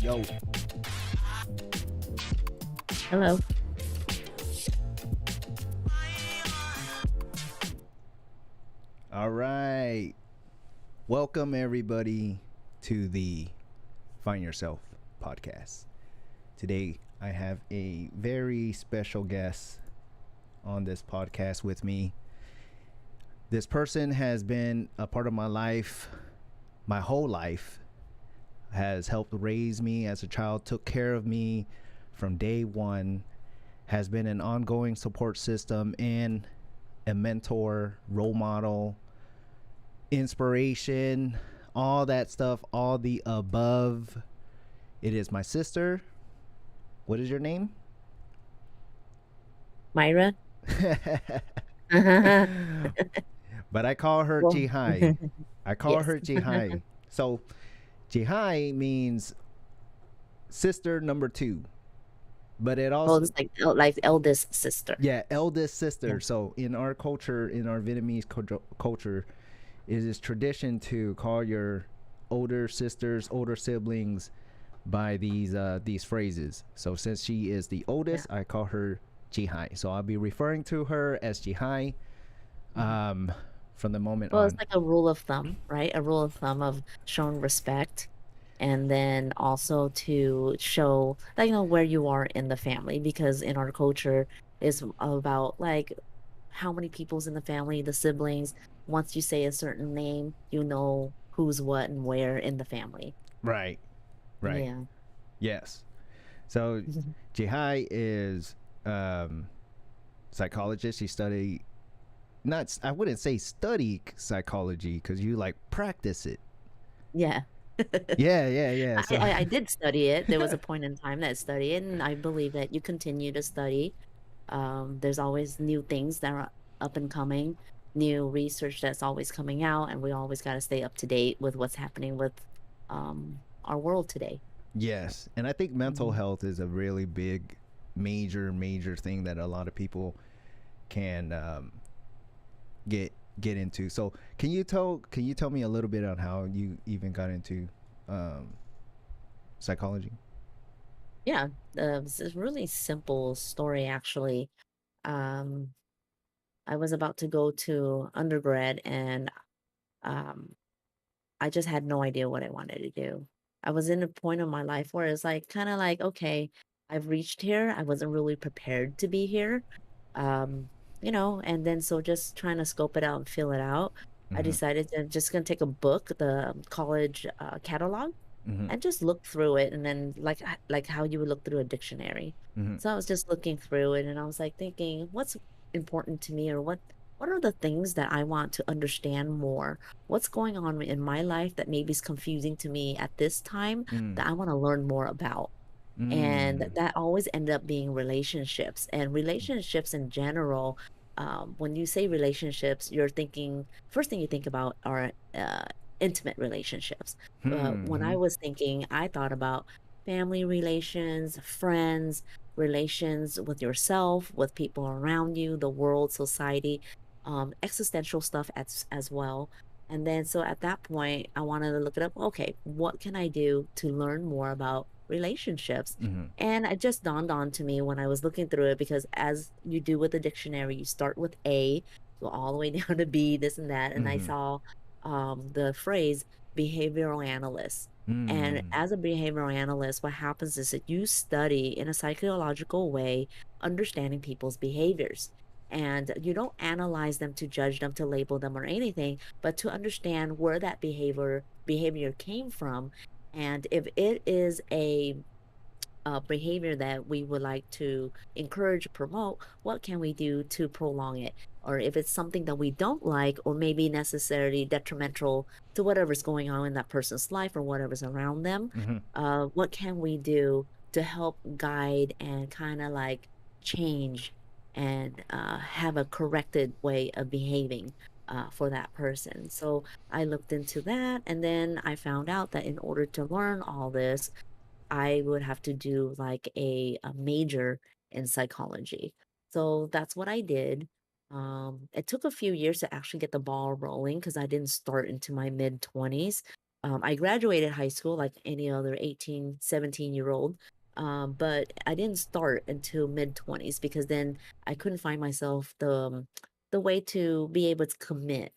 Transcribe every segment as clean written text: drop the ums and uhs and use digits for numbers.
Yo. Hello. All right. Welcome, everybody, to the Find Yourself podcast. Today, I have a very special guest on this podcast with me. This person has been a part of my life, my whole life, has helped raise me as a child, took care of me from day one, has been an ongoing support system and a mentor, role model, inspiration, all that stuff, all the above. It is my sister. What is your name? Myra. But I call her Well, Jihai. I call yes. her Jihai. So Jihai means sister number two. But it Well, also, it's like eldest sister. yeah, eldest sister. Yeah. So in our culture, in our Vietnamese culture, it is tradition to call your older sisters, older siblings by these phrases. So since she is the Yeah. oldest, I call her Jihai. So I'll be referring to her as Jihai Mhm. um, from the moment Well, it's on. like a rule of thumb, right? A rule of thumb of showing respect, and then also to show that where you are in the family, because in our culture is about like how many people's in the family, the siblings. Once you say a certain name, you know who's what and where in the family. Right, right. Yeah. Yes. So Jihai is psychologist. She studied, not, I wouldn't say study psychology because you like practice it. Yeah. Yeah. So I did study it. There was a point in time that I studied it, and I believe that you continue to study. There's always new things that are up and coming, new research that's always coming out, and we always got to stay up to date with what's happening with our world today. yes, and I think mental Mhm. health is a really big, major thing that a lot of people can get into. So can you tell me a little bit on how you even got into um, psychology? Yeah, it's a really simple story, actually. Um, I was about to go to undergrad, and um, I just had no idea what I wanted to do. I was in a point of my life where it's like kind of like, okay, I've reached here. I wasn't really prepared to be here. Um, and then so just trying to scope it out and feel it out. I Mm-hmm. decided to just gonna take a book, the college catalog, Mm-hmm. and just look through it, and then like how you would look through a dictionary. Mm-hmm. So I was just looking through it, and I was like thinking, what's important to me, or what are the things that I want to understand more? What's going on in my life that maybe is confusing to me at this time Mm. that I want to learn more about? And Mm. that always ended up being relationships, and relationships in general. When you say relationships, you're thinking, first thing you think about are intimate relationships. When I Hmm. was thinking, I thought about family relations, friends, relations with yourself, with people around you, the world, society, existential stuff as well. And then, so at that point, I wanted to look it up. Okay, what can I do to learn more about relationships? Mm-hmm. And it just dawned on to me when I was looking through it, because as you do with the dictionary, you start with A, go all the way down to B, this and that. And I Mm-hmm. saw the phrase behavioral analyst. And Mm. as a behavioral analyst, what happens is that you study in a psychological way, understanding people's behaviors. And you don't analyze them to judge them, to label them or anything, but to understand where that behavior came from. And if it is a behavior that we would like to encourage, promote, what can we do to prolong it? Or if it's something that we don't like, or maybe necessarily detrimental to whatever's going on in that person's life or whatever's around them, Mm-hmm. what can we do to help guide and kind of like change and have a corrected way of behaving for that person? So I looked into that, and then I found out that in order to learn all this, I would have to do like a major in psychology. So that's what I did. It took a few years to actually get the ball rolling because I didn't start into my mid 20s. I graduated high school like any other 18, 17-year-old, but I didn't start until mid-20s because then I couldn't find myself the way to be able to commit,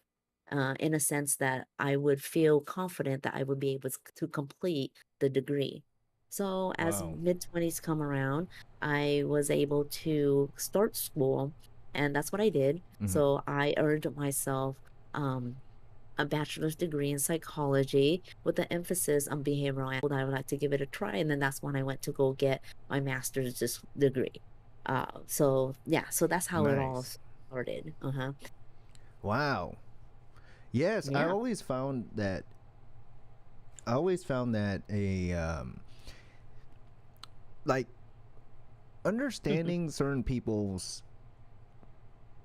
in a sense that I would feel confident that I would be able to complete the degree. So as Wow. mid-20s come around, I was able to start school, and that's what I did. Mm-hmm. So I earned myself um, a bachelor's degree in psychology with an emphasis on behavioral. I would like to give it a try, and then that's when I went to go get my master's degree. So yeah, so that's how it all Nice. started. Uh-huh. Wow. Yes, Yeah. I always found that a like understanding certain people's,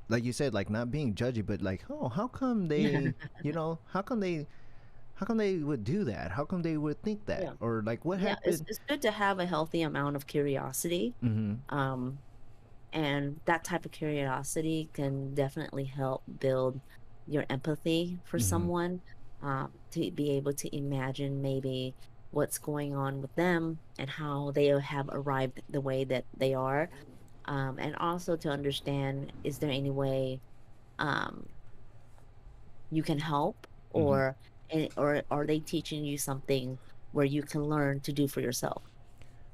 like you said, like not being judgy, but like, oh, how come they, how come they would do that? How come they would think that? Yeah. Or like what Yeah, it's happened? it's good to have a healthy amount of curiosity. Mm-hmm. Um, and that type of curiosity can definitely help build your empathy for Mm-hmm. someone, to be able to imagine maybe what's going on with them and how they have arrived the way that they are. And also to understand, is there any way um, you can help, Mm-hmm. or are they teaching you something where you can learn to do for yourself,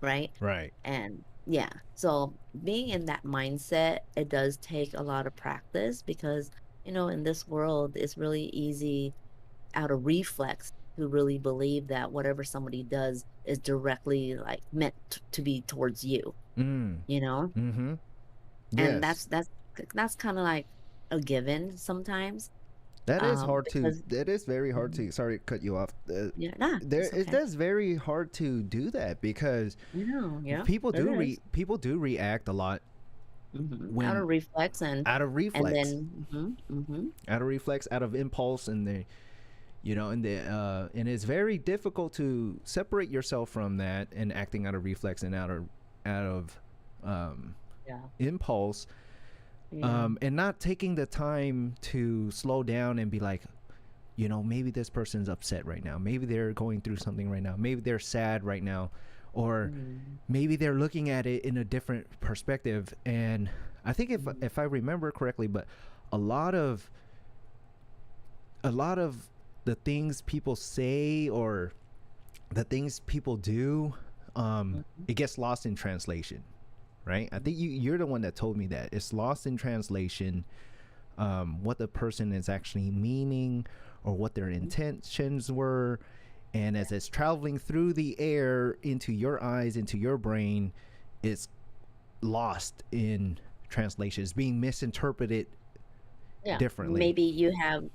right? Right. And yeah, so being in that mindset, it does take a lot of practice because, in this world, it's really easy out of reflex to really believe that whatever somebody does is directly like meant to be towards you, Mm. you know? Mm-hmm. And Yes. that's kind of like a given sometimes, That is hard to. because That is very hard Mhm. to. Sorry to cut you off. Yeah, nah, There, it's it okay. does very hard to do that because Yeah, it is. people do react a lot Out when of reflex, out of and reflex, then out of impulse, and and it's very difficult to separate yourself from that and acting out of reflex and out of um, yeah, impulse, yeah. and not taking the time to slow down and be like, maybe this person's upset right now. Maybe they're going through something right now. Maybe they're sad right now. Or Mhm, maybe they're looking at it in a different perspective. And I think mhm, if I remember correctly, but a lot of a lot of the things people say or the things people do, mhm. it gets lost in translation, right? I think you're the one that told me that it's lost in translation, what the person is actually meaning or what their Mhm. intentions were. And Yeah, as it's traveling through the air into your eyes, into your brain, it's lost in translation. It's being misinterpreted yeah. differently. Maybe you have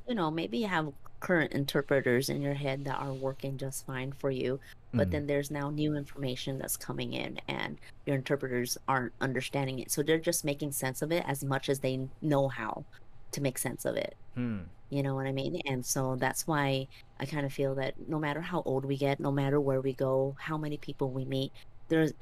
current interpreters in your head that are working just fine for you, but Mm. then there's now new information that's coming in, and your interpreters aren't understanding it. So they're just making sense of it as much as they know how to make sense of it. Hmm. You know what I mean? And so that's why I kind of feel that no matter how old we get, no matter where we go, how many people we meet, there's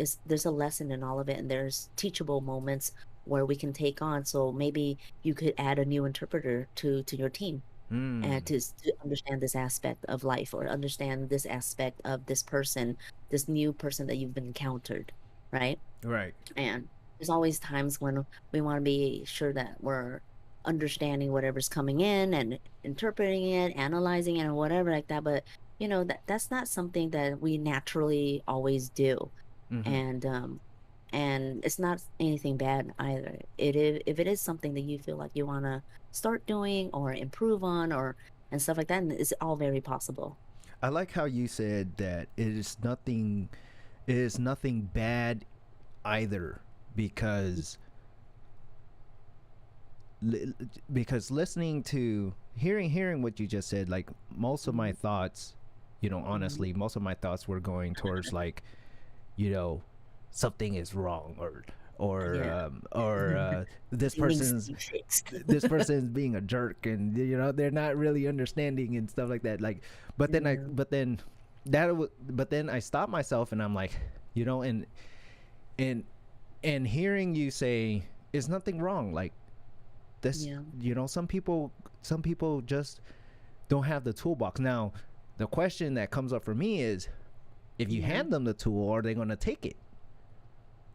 a lesson in all of it, and there's teachable moments where we can take on. So maybe you could add a new interpreter to your team, Hmm. and to understand this aspect of life, or understand this aspect of this person, this new person that you've encountered, right? Right. And there's always times when we want to be sure that we're understanding whatever's coming in and interpreting it, analyzing it, or whatever like that. But that's not something that we naturally always do. Mm-hmm. And it's not anything bad either. If it is something that you feel like you want to start doing or improve on, or and stuff like that, and it's all very possible. I like how you said that it is nothing. It is nothing bad either, because because listening to hearing what you just said, like most of my Mhm, thoughts, mhm. honestly, most of my thoughts were going towards like, you know, something is wrong, Yeah. or Needs to be fixed. this person's being a jerk, and they're not really understanding and stuff like that. Like, but then I Yeah. but then but then I stop myself and I'm like, and and and hearing you say is nothing wrong. Like this, Yeah. some people just don't have the toolbox. Now, the question that comes up for me is, if you Yeah. hand them the tool, are they going to take it?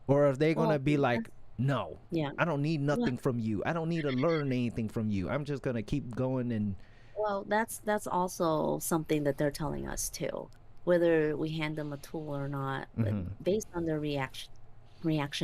Or are they going to Well, be like, no, yeah. I don't need Well, nothing from you. I don't need to learn anything from you. I'm just going to keep going and. well, that's also something that they're telling us too. Whether we hand them a tool or not, but Mm-hmm. based on their reaction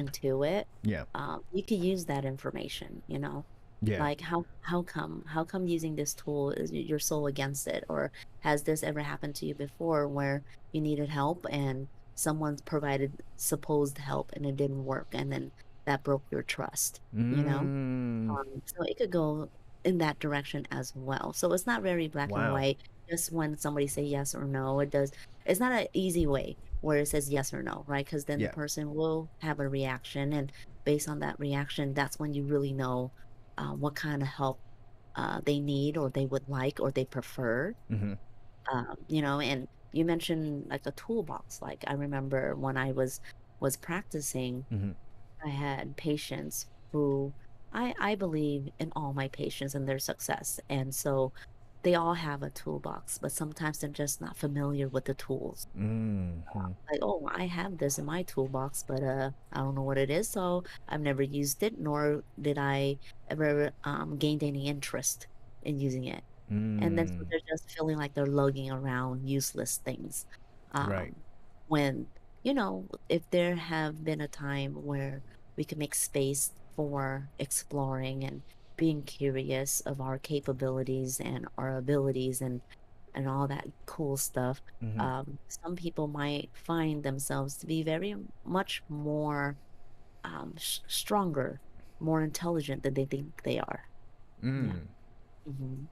to it, Yeah. you could use that information, you know. Yeah. Like how come using this tool is you're so against it? Or has this ever happened to you before where you needed help and someone's provided supposed help and it didn't work and then that broke your trust, you know? Mm. So it could go in that direction as well. So it's not very black and Wow. white. Just when somebody say yes or no, it's not an easy way where it says yes or no, right? Because then the Yeah. person will have a reaction, and based on that reaction, that's when you really know what kind of help they need or they would like or they prefer. Mm-hmm. And you mentioned like a toolbox. Like I remember when I was practicing, Mm-hmm. I had patients who I believe in all my patients and their success. And so they all have a toolbox, but sometimes they're just not familiar with the tools. Mm-hmm. Like, oh, I have this in my toolbox, but I don't know what it is, so I've never used it, nor did I ever gained any interest in using it. And then so Mm. they're just feeling like they're lugging around useless things. Right. Um, when, if there have been a time where we can make space for exploring and being curious of our capabilities and our abilities and all that cool stuff, Mm-hmm. some people might find themselves to be very much more stronger, more intelligent than they think they are. Yeah. Mm. hmm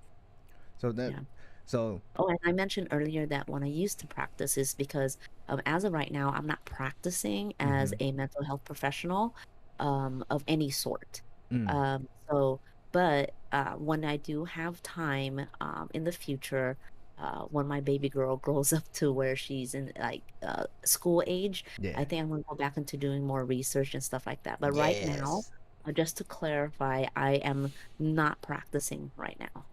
So that. Yeah. So. Oh, and I mentioned earlier that when I used to practice is because as of right now, I'm not practicing as Mm-hmm. a mental health professional of any sort. Mm. So, but when I do have time in the future, when my baby girl grows up to where she's in like school age, Yeah. I think I'm going to go back into doing more research and stuff like that. But right now, Yes. just to clarify, I am not practicing right now.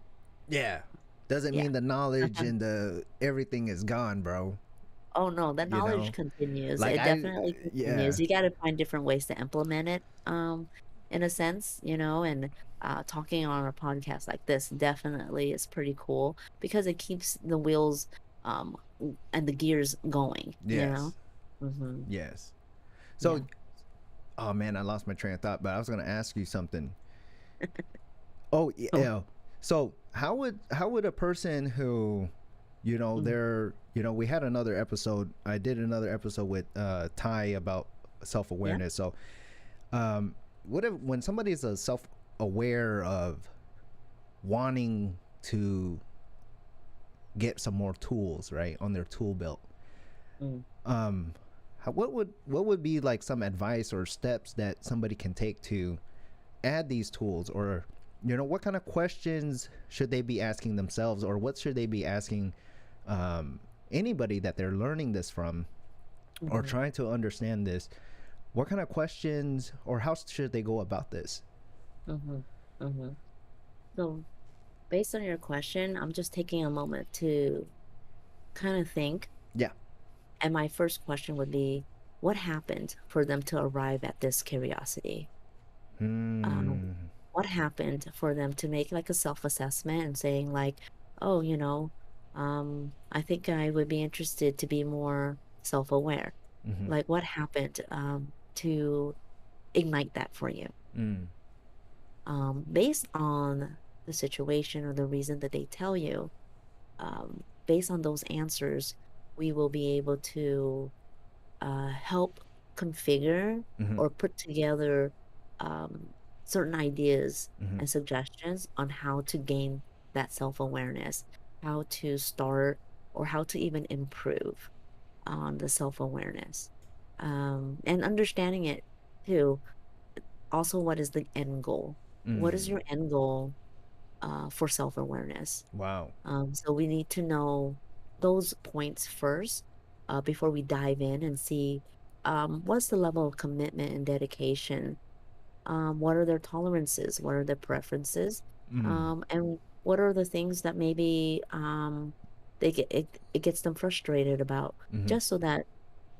Yeah. Doesn't Yeah. mean the knowledge and the everything is gone, bro. Oh, no, the You knowledge know, continues. like It I. definitely Yeah. continues. You gotta find different ways to implement it, in a sense, and talking on a podcast like this definitely is pretty cool because it keeps the wheels and the gears going, you know? Yes. Mm-hmm. Yes. So, Yeah. oh man, I lost my train of thought, but I was gonna ask you something. Oh Oh, yeah. So how would a person who, mm, they're we had another episode. I did another episode with Ty about self yeah. awareness. So what if when somebody is self aware of wanting to get some more tools right on their tool belt, Mm, um, what would be like some advice or steps that somebody can take to add these tools, or what kind of questions should they be asking themselves, or what should they be asking anybody that they're learning this from or mhm, trying to understand this? What kind of questions, or how should they go about this? mhm, mhm. So, based on your question, I'm just taking a moment to kind of think. Yeah. And my first question would be, what happened for them to arrive at this curiosity? Um, Hmm. what happened for them to make like a self-assessment and saying like, oh, I think I would be interested to be more self-aware. Mm-hmm. Like what happened to ignite that for you? Mm. Based on the situation or the reason that they tell you, based on those answers, we will be able to help configure Mm-hmm. or put together um, certain ideas Mm-hmm. and suggestions on how to gain that self awareness, how to start, or how to even improve on the self awareness. And understanding it too. Also, what is the end goal? What is Mm. your end goal for self awareness? Wow. So we need to know those points first before we dive in and see what's the level of commitment and dedication. What are their tolerances? What are their preferences? Mm. And what are the things that maybe it gets them frustrated about, Mm-hmm. just so that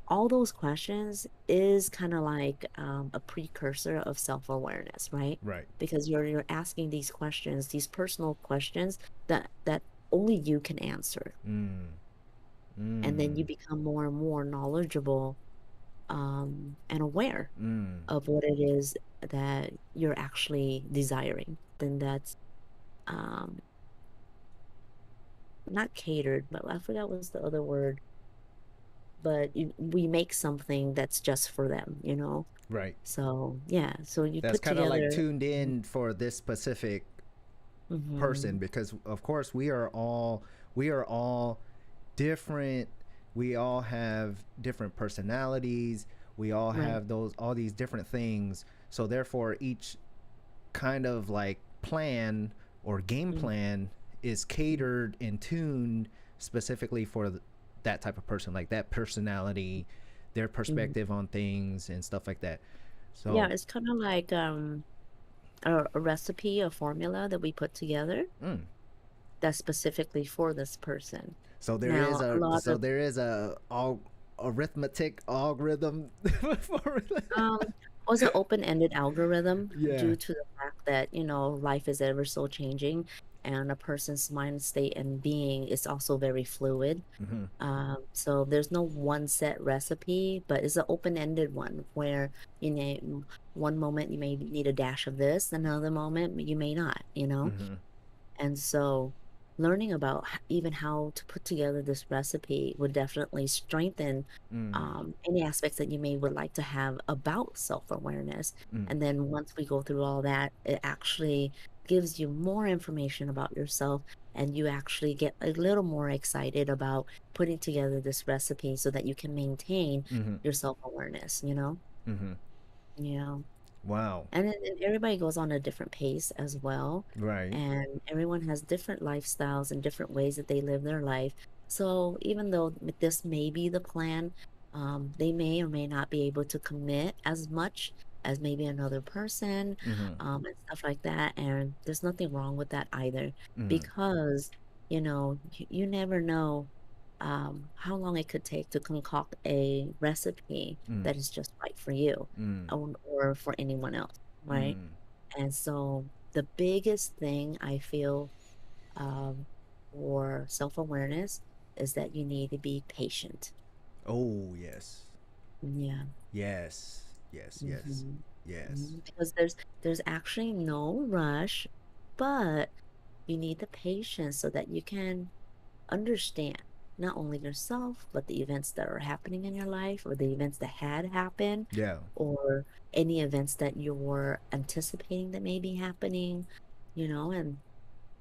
all those questions is kind of like a precursor of self-awareness, right? Right. Because you're asking these questions, these personal questions that only you can answer, Mm. and then Mm. you become more and more knowledgeable and aware Mm. of what it is that you're actually desiring. Then that's um, not catered, but I forgot what's the other word. But we make something that's just for them, you know? Right. So yeah, so you That's put kind of like together. tuned in for this specific person, Mm-hmm. because of course we are all different. We all have different personalities. We all Right. have those all these different things. So therefore each kind of like plan or game Mm-hmm. plan is catered and tuned specifically for that type of person, like that personality, their Mm-hmm. perspective on things and stuff like that. Yeah, So it's kind of like a recipe, a formula that we put together mm, that's specifically for this person. so there is Now, a a lot so of there is a arithmetic algorithm for um was an open-ended algorithm yeah. due to the fact that, life is ever so changing, and a person's mind state and being is also very fluid. Mm-hmm. So there's no one set recipe, but it's an open-ended one where one moment you may need a dash of this, another moment you may not, you know? Mm-hmm. And so learning about even how to put together this recipe would definitely strengthen Mm. any aspects that you may would like to have about self-awareness. Mm. And then once we go through all that, it actually gives you more information about yourself, and you actually get a little more excited about putting together this recipe so that you can maintain Mm-hmm. your self-awareness, you know? Mm-hmm. Yeah. Wow. And everybody goes on a different pace as well. Right. And everyone has different lifestyles and different ways that they live their life. So even though this may be the plan, they may or may not be able to commit as much as maybe another person, Mm-hmm. and stuff like that. And there's nothing wrong with that either, Mm. because, you never know how long it could take to concoct a recipe Mm. that is just right for you, Mm. or for anyone else, right? Mm. And so the biggest thing I feel um, for self-awareness is that you need to be patient. Oh yes. Yeah. Yes. Yes. Yes. Hmm. Yes. Because there's actually no rush, but you need the patience so that you can understand not only yourself, but the events that are happening in your life, or the events that had happened, Yeah. or any events that you're anticipating that may be happening, and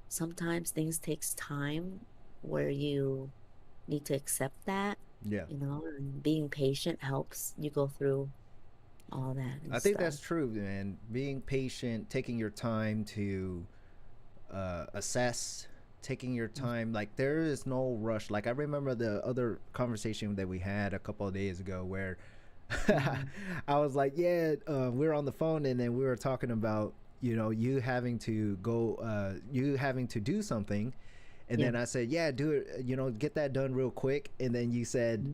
sometimes things takes time where you need to accept that, Yeah. and being patient helps you go through all that and I think stuff. that's true, man. Being patient, taking your time to assess, taking your time. Like there is no rush. Like I remember the other conversation that we had a couple of days ago where Mm-hmm. I was like, yeah, we were on the phone and then we were talking about you having to go, you having to do something, and Yeah. then I said, yeah, do it, get that done real quick, and then you said, Mhm.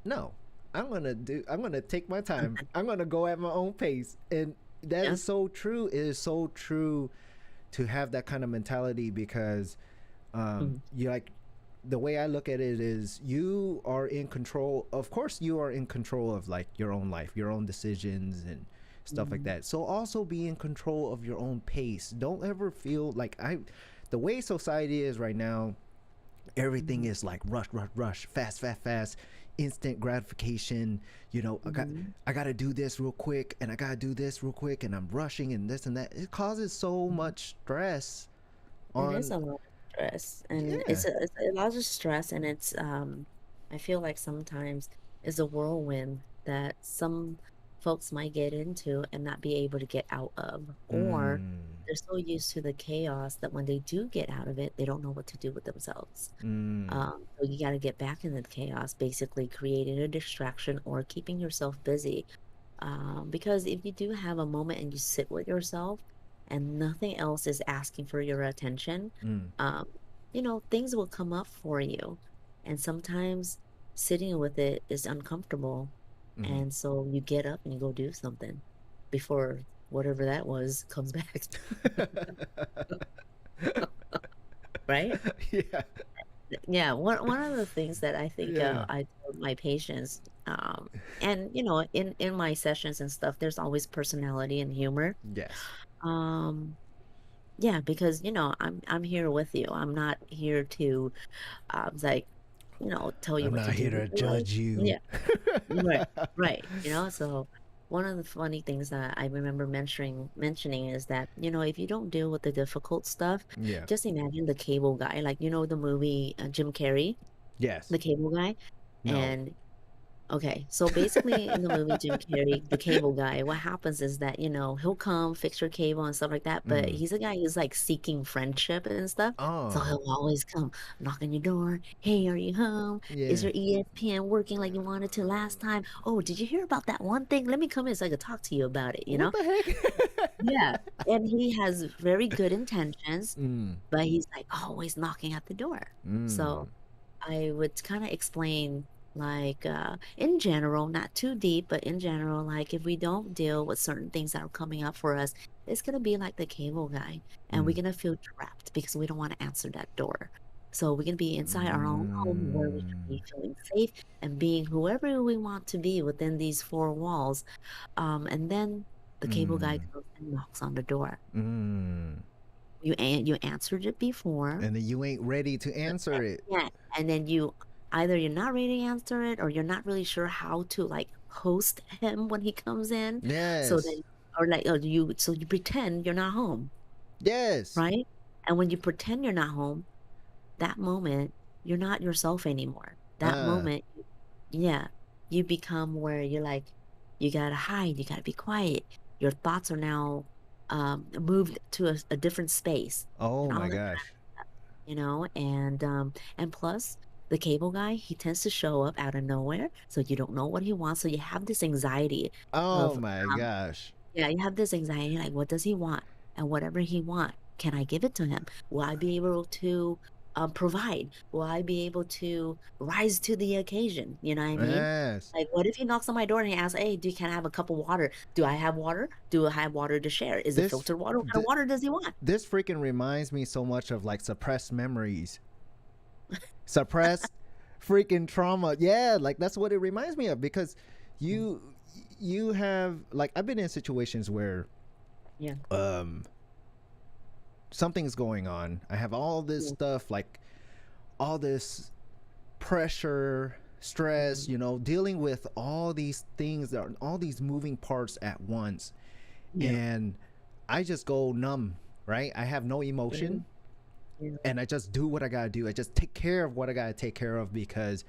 no, I'm gonna take my time, I'm gonna go at my own pace, and that Yeah. is so true. It is so true to have that kind of mentality because Mhm. you like the way I look at it is you are in control. Of course, you are in control of like your own life, your own decisions and stuff like Mhm. that. So also be in control of your own pace. Don't ever feel like the way society is right now, everything Mhm. is like rush, rush, rush, fast, fast, fast, instant gratification. Mhm. I got to do this real quick and I got to do this real quick and I'm rushing and this and that. It causes so Mhm. much stress It is on a lot of stress, and yeah. it's a lot of stress, and it's I feel like sometimes it's a whirlwind that some folks might get into and not be able to get out of, or Mm, they're so used to the chaos that when they do get out of it, they don't know what to do with themselves. mm, So you got to get back into the chaos, basically creating a distraction or keeping yourself busy. Because if you do have a moment and you sit with yourself and nothing else is asking for your attention, mm, um, things will come up for you. And sometimes sitting with it is uncomfortable. Mm-hmm. And so you get up and you go do something before whatever that was comes back, right? Yeah. Yeah, one of the things that I think Yeah. I tell my patients, and in my sessions and stuff, there's always personality and humor. Yes. Um, yeah, because I'm here with you. I'm not here to like tell you I'm what to not do here with to your life. judge you. Yeah, right, right. So one of the funny things that I remember mentioning is that if you don't deal with the difficult stuff, Yeah. just imagine the cable guy, like the movie Jim Carrey, Yes. the cable guy, No. and okay, so basically in the movie Jim Carrey, the cable guy, what happens is that, he'll come fix your cable and stuff like that, but Mm. he's a guy who's like seeking friendship and stuff. So Oh. he'll always come knock on your door. Hey, are you home? Is Yeah. your ESPN working like you wanted to last time? Oh, did you hear about that one thing? Let me come in so I could talk to you about it, you What know? the heck? Yeah. And he has very good intentions, Mm. but he's like always knocking at the door. Mm. So I would kind of explain, like, in general, not too deep, but in general, like, if we don't deal with certain things that are coming up for us, it's going to be like the cable guy, and we're Mm. going to feel trapped because we don't want to answer that door. So we're going to be inside our own home where we can Mm. be feeling safe and being whoever we want to be within these four walls. And then the cable guy Mm. comes and knocks on the door. Mm. You answered it before. And then you ain't ready to answer it. Yeah, and then either you're not ready to answer it or you're not really sure how to like host him when he comes in. So Yes. then or you pretend you're not home, Yes. right? And when you pretend you're not home, that moment you're not yourself anymore. That Uh. moment, yeah, you become where you're like, you gotta hide, you gotta be quiet. Your thoughts are now moved to a different space Oh and all my that gosh. and plus the cable guy, he tends to show up out of nowhere, so you don't know what he wants, so you have this anxiety Oh of my gosh. yeah, you have this anxiety like, what does he want? And whatever he want, can I give it to him? Will I be able to provide? Will I be able to rise to the occasion? You know what I mean? Yes. Like, what if he knocks on my door and he asks, hey, can I have a cup of water? Do I have water? Do I have water to share? Is it This filtered water? What kind of th- water does he want? this freaking reminds me so much of like suppressed memories. Suppressed freaking trauma. Yeah, like that's what it reminds me of because Mm. you you have like I've been in situations where Yeah. um something's going on. I have all this Yeah. stuff like all this pressure, stress, Mhm. dealing with all these things that are all these moving parts at once. Yeah. And I just go numb, right? I have no Mhm. emotion Yeah. and I just do what I gotta do. I just take care of what I gotta take care of because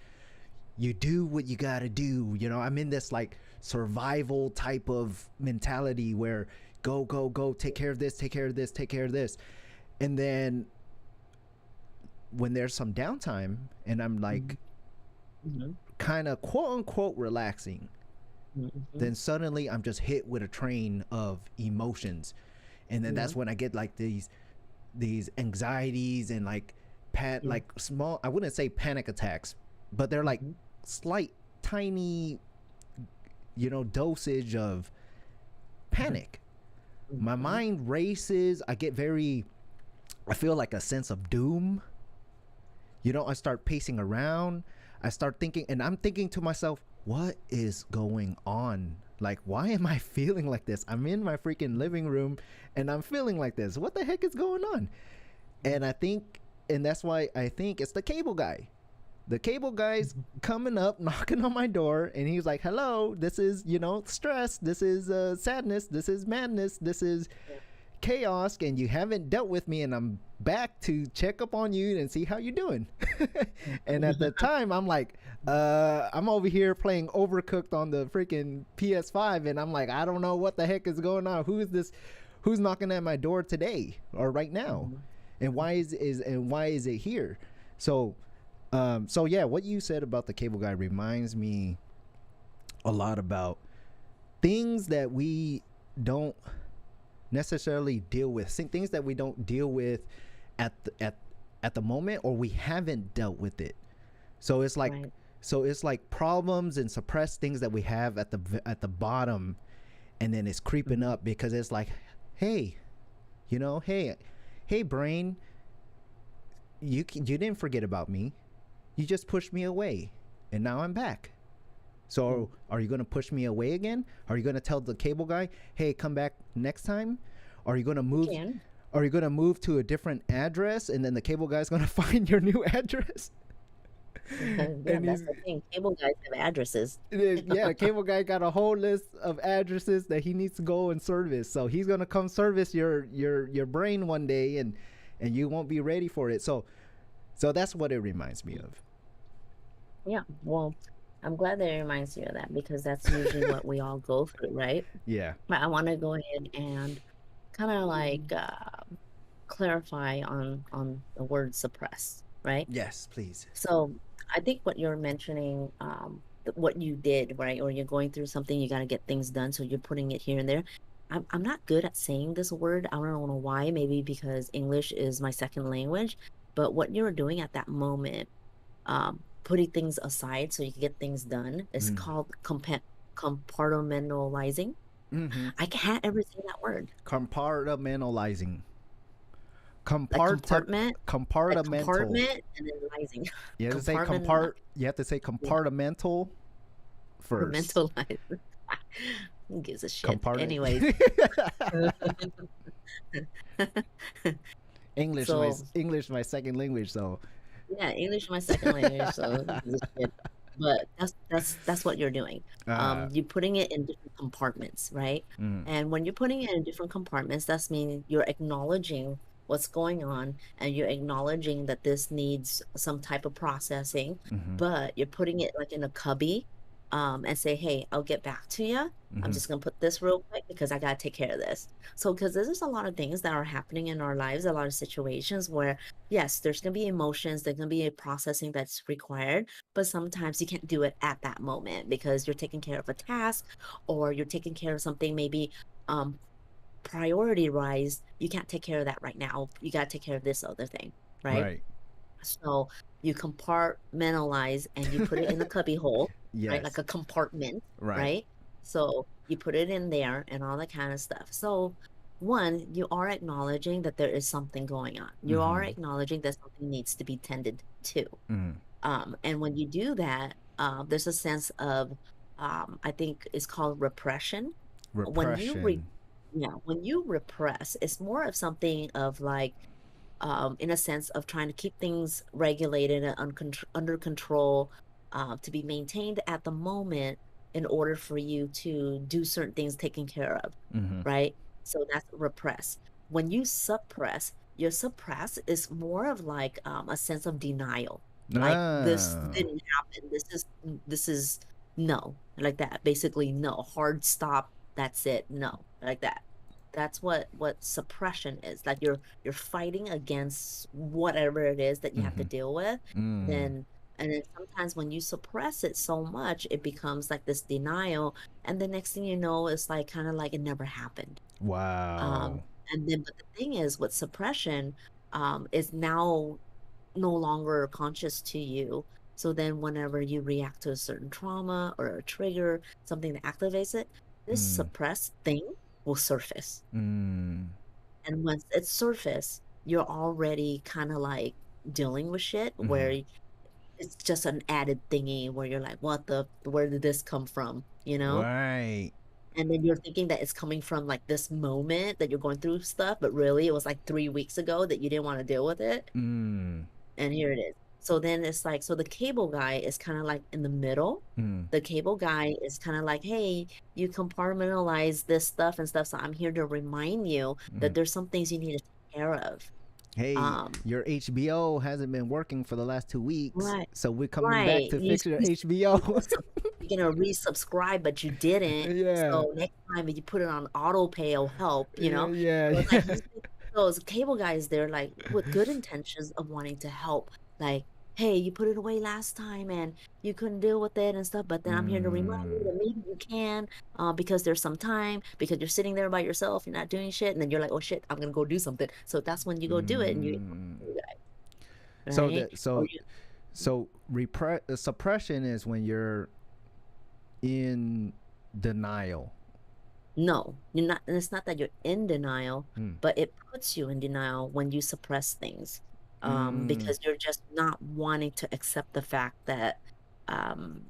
you do what you gotta do. I'm in this like survival type of mentality where go, go, go, take care of this, take care of this, take care of this. And then when there's some downtime and I'm Mhm. like Mhm. kind of quote unquote relaxing, Mhm. then suddenly I'm just hit with a train of emotions. And then Yeah. that's when I get like these anxieties and like Yeah. like small, I wouldn't say panic attacks, but they're like Mhm. slight tiny dosage of Mhm. panic. My Mhm. mind races. I feel like a sense of doom. I start pacing around. I start thinking, and I'm thinking to myself, what is going on? Like, why am I feeling like this? I'm in my freaking living room and I'm feeling like this. What the heck is going on? And that's why I think it's the cable guy. The cable guy's Mhm. coming up, knocking on my door, and he's like, hello, this is, stress. This is sadness. This is madness. This is Yeah. chaos, and you haven't dealt with me, and I'm back to check up on you and see how you're doing. And at the time, I'm like, I'm over here playing Overcooked on the freaking PS5, and I'm like, I don't know what the heck is going on. Who is this? Who's knocking at my door today or right now? Mhm. And why is it here? So yeah, what you said about the cable guy reminds me a lot about things that we don't necessarily deal with, things that we don't deal with at at the moment, or we haven't dealt with it. So it's like, Right. problems and suppressed things that we have at the bottom, and then it's creeping Mhm. up because it's like, hey, hey brain, you didn't forget about me. You just pushed me away, and now I'm back. Mm. So are you going to push me away again? Are you going to tell the cable guy, hey, come back next time? Are you going to You move? can. Are you going to move to a different address, and then the cable guy's going to find your new address? Yeah, And that's he's the thing. Cable guys have addresses. yeah, the cable guy got a whole list of addresses that he needs to go and service. So he's gonna come service your brain one day, and you won't be ready for it. So that's what it reminds me of. Yeah. Well, I'm glad that it reminds you of that because that's usually what we all go through, right? Yeah. But I want to go ahead and kind of like clarify on the word suppress, right? Yes, please. So I think what you're mentioning, what you did, right? Or you're going through something, you got to get things done. So you're putting it here and there. I'm not good at saying this word. I don't know why. Maybe because English is my second language. But what you're doing at that moment, putting things aside so you can get things done, is Mm. called compartmentalizing. Mm-hmm. I can't ever say that word. Compartmentalizing. Like compartment, like Compartmental. compartment, and then rising. You have to say Compartment, You have to say yeah, compartmental first. compartmentalize. Who gives a shit? Compart. Anyways, so English my second language. So. yeah, English is my second language, so who gives a shit? But that's what you're doing. Uh. You're putting it in different compartments, right? Mm. And when you're putting it in different compartments, that's mean you're acknowledging what's going on and you're acknowledging that this needs some type of processing, Mm-hmm. but you're putting it like in a cubby, and say, hey, I'll get back to you. I'm Mm-hmm. just gonna put this real quick because I gotta take care of this. So, because there's a lot of things that are happening in our lives, a lot of situations where, yes, there's gonna be emotions, there's gonna be a processing that's required, but sometimes you can't do it at that moment because you're taking care of a task or you're taking care of something maybe um priority wise, you can't take care of that right now. You got to take care of this other thing, right? Right. So you compartmentalize and you put it in a cubby hole, right? Like Yes. a compartment, Right. right? So you put it in there and all that kind of stuff. So one, you are acknowledging that there is something going on. You are Mm-hmm. acknowledging that something needs to be tended to. Mm-hmm. And when you do that, there's a sense of, I think it's called repression. When you Repression. yeah, when you repress, it's more of something of like, in a sense of trying to keep things regulated and under control, to be maintained at the moment in order for you to do certain things taken care of, Mm-hmm. right? So that's repress. When you suppress, your suppress is more of like a sense of denial. Like this Ah. didn't happen. This is no, like that. Basically, no. Hard stop. That's it. No, like that. That's what suppression is. Like you're fighting against whatever it is that you have to Mm-hmm. deal with. Mm. Then and then sometimes when you suppress it so much, it becomes like this denial. And the next thing you know, it's like kind of like it never happened. Um, Wow. and then, but the thing is, with suppression, is now no longer conscious to you. So then, whenever you react to a certain trauma or a trigger, something that activates it, this Mm. suppressed thing will surface. Mm. And once it's surfaced, you're already kind of like dealing with shit where Mm-hmm. it's just an added thingy where you're like, where did this come from? You know? Right. And then you're thinking that it's coming from like this moment that you're going through stuff, but really it was like 3 weeks ago that you didn't want to deal with it. Mm. And here it is. So then it's like, so the cable guy is kind of like in the middle. Mm. The cable guy is kind of like, hey, you compartmentalize this stuff and stuff. So I'm here to remind you Mm-hmm. that there's some things you need to take care of. Hey, Um, your HBO hasn't been working for the last 2 weeks, right, so we're coming back right. to fix your You HBO. you're gonna resubscribe, but you didn't. Yeah. So next time you put it on auto pay, it'll help, you Yeah. know? Yeah. So it's like Yeah. those cable guys, they're like with good intentions of wanting to help. Like, hey, you put it away last time and you couldn't deal with it and stuff, but then I'm here to remind you Mm. that maybe you can, because there's some time, because you're sitting there by yourself, you're not doing shit, and then you're like, oh shit, I'm gonna go do something. So that's when you go do it and you Mm. So right? that Or so you so suppression is when you're in denial. No, you're not. And it's not that you're in denial, Mm. but it puts you in denial when you suppress things, Mm. because you're just not wanting to accept the fact that um,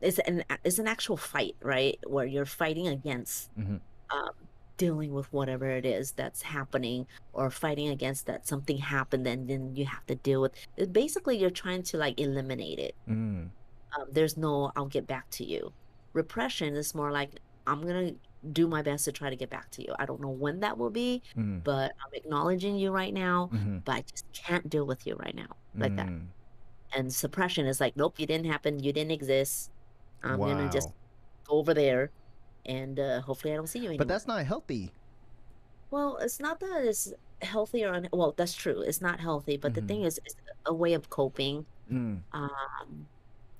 it's an actual fight, right? Where you're fighting against Mm-hmm. um, dealing with whatever it is that's happening, or fighting against that something happened and then you have to deal with. Basically, you're trying to like eliminate it. Mm. There's no I'll get back to you. Repression is more like I'm gonna do my best to try to get back to you. I don't know when that will be, Mm. but I'm acknowledging you right now, Mm-hmm. but I just can't deal with you right now, like that. Mm. And suppression is like, nope, you didn't happen, you didn't exist. I'm gonna just Wow. go over there and hopefully I don't see you But anymore. that's not healthy. Well, it's not that it's healthy or well, that's true. It's not healthy, but the Mm-hmm. thing is, it's a way of coping. Mm. Um, And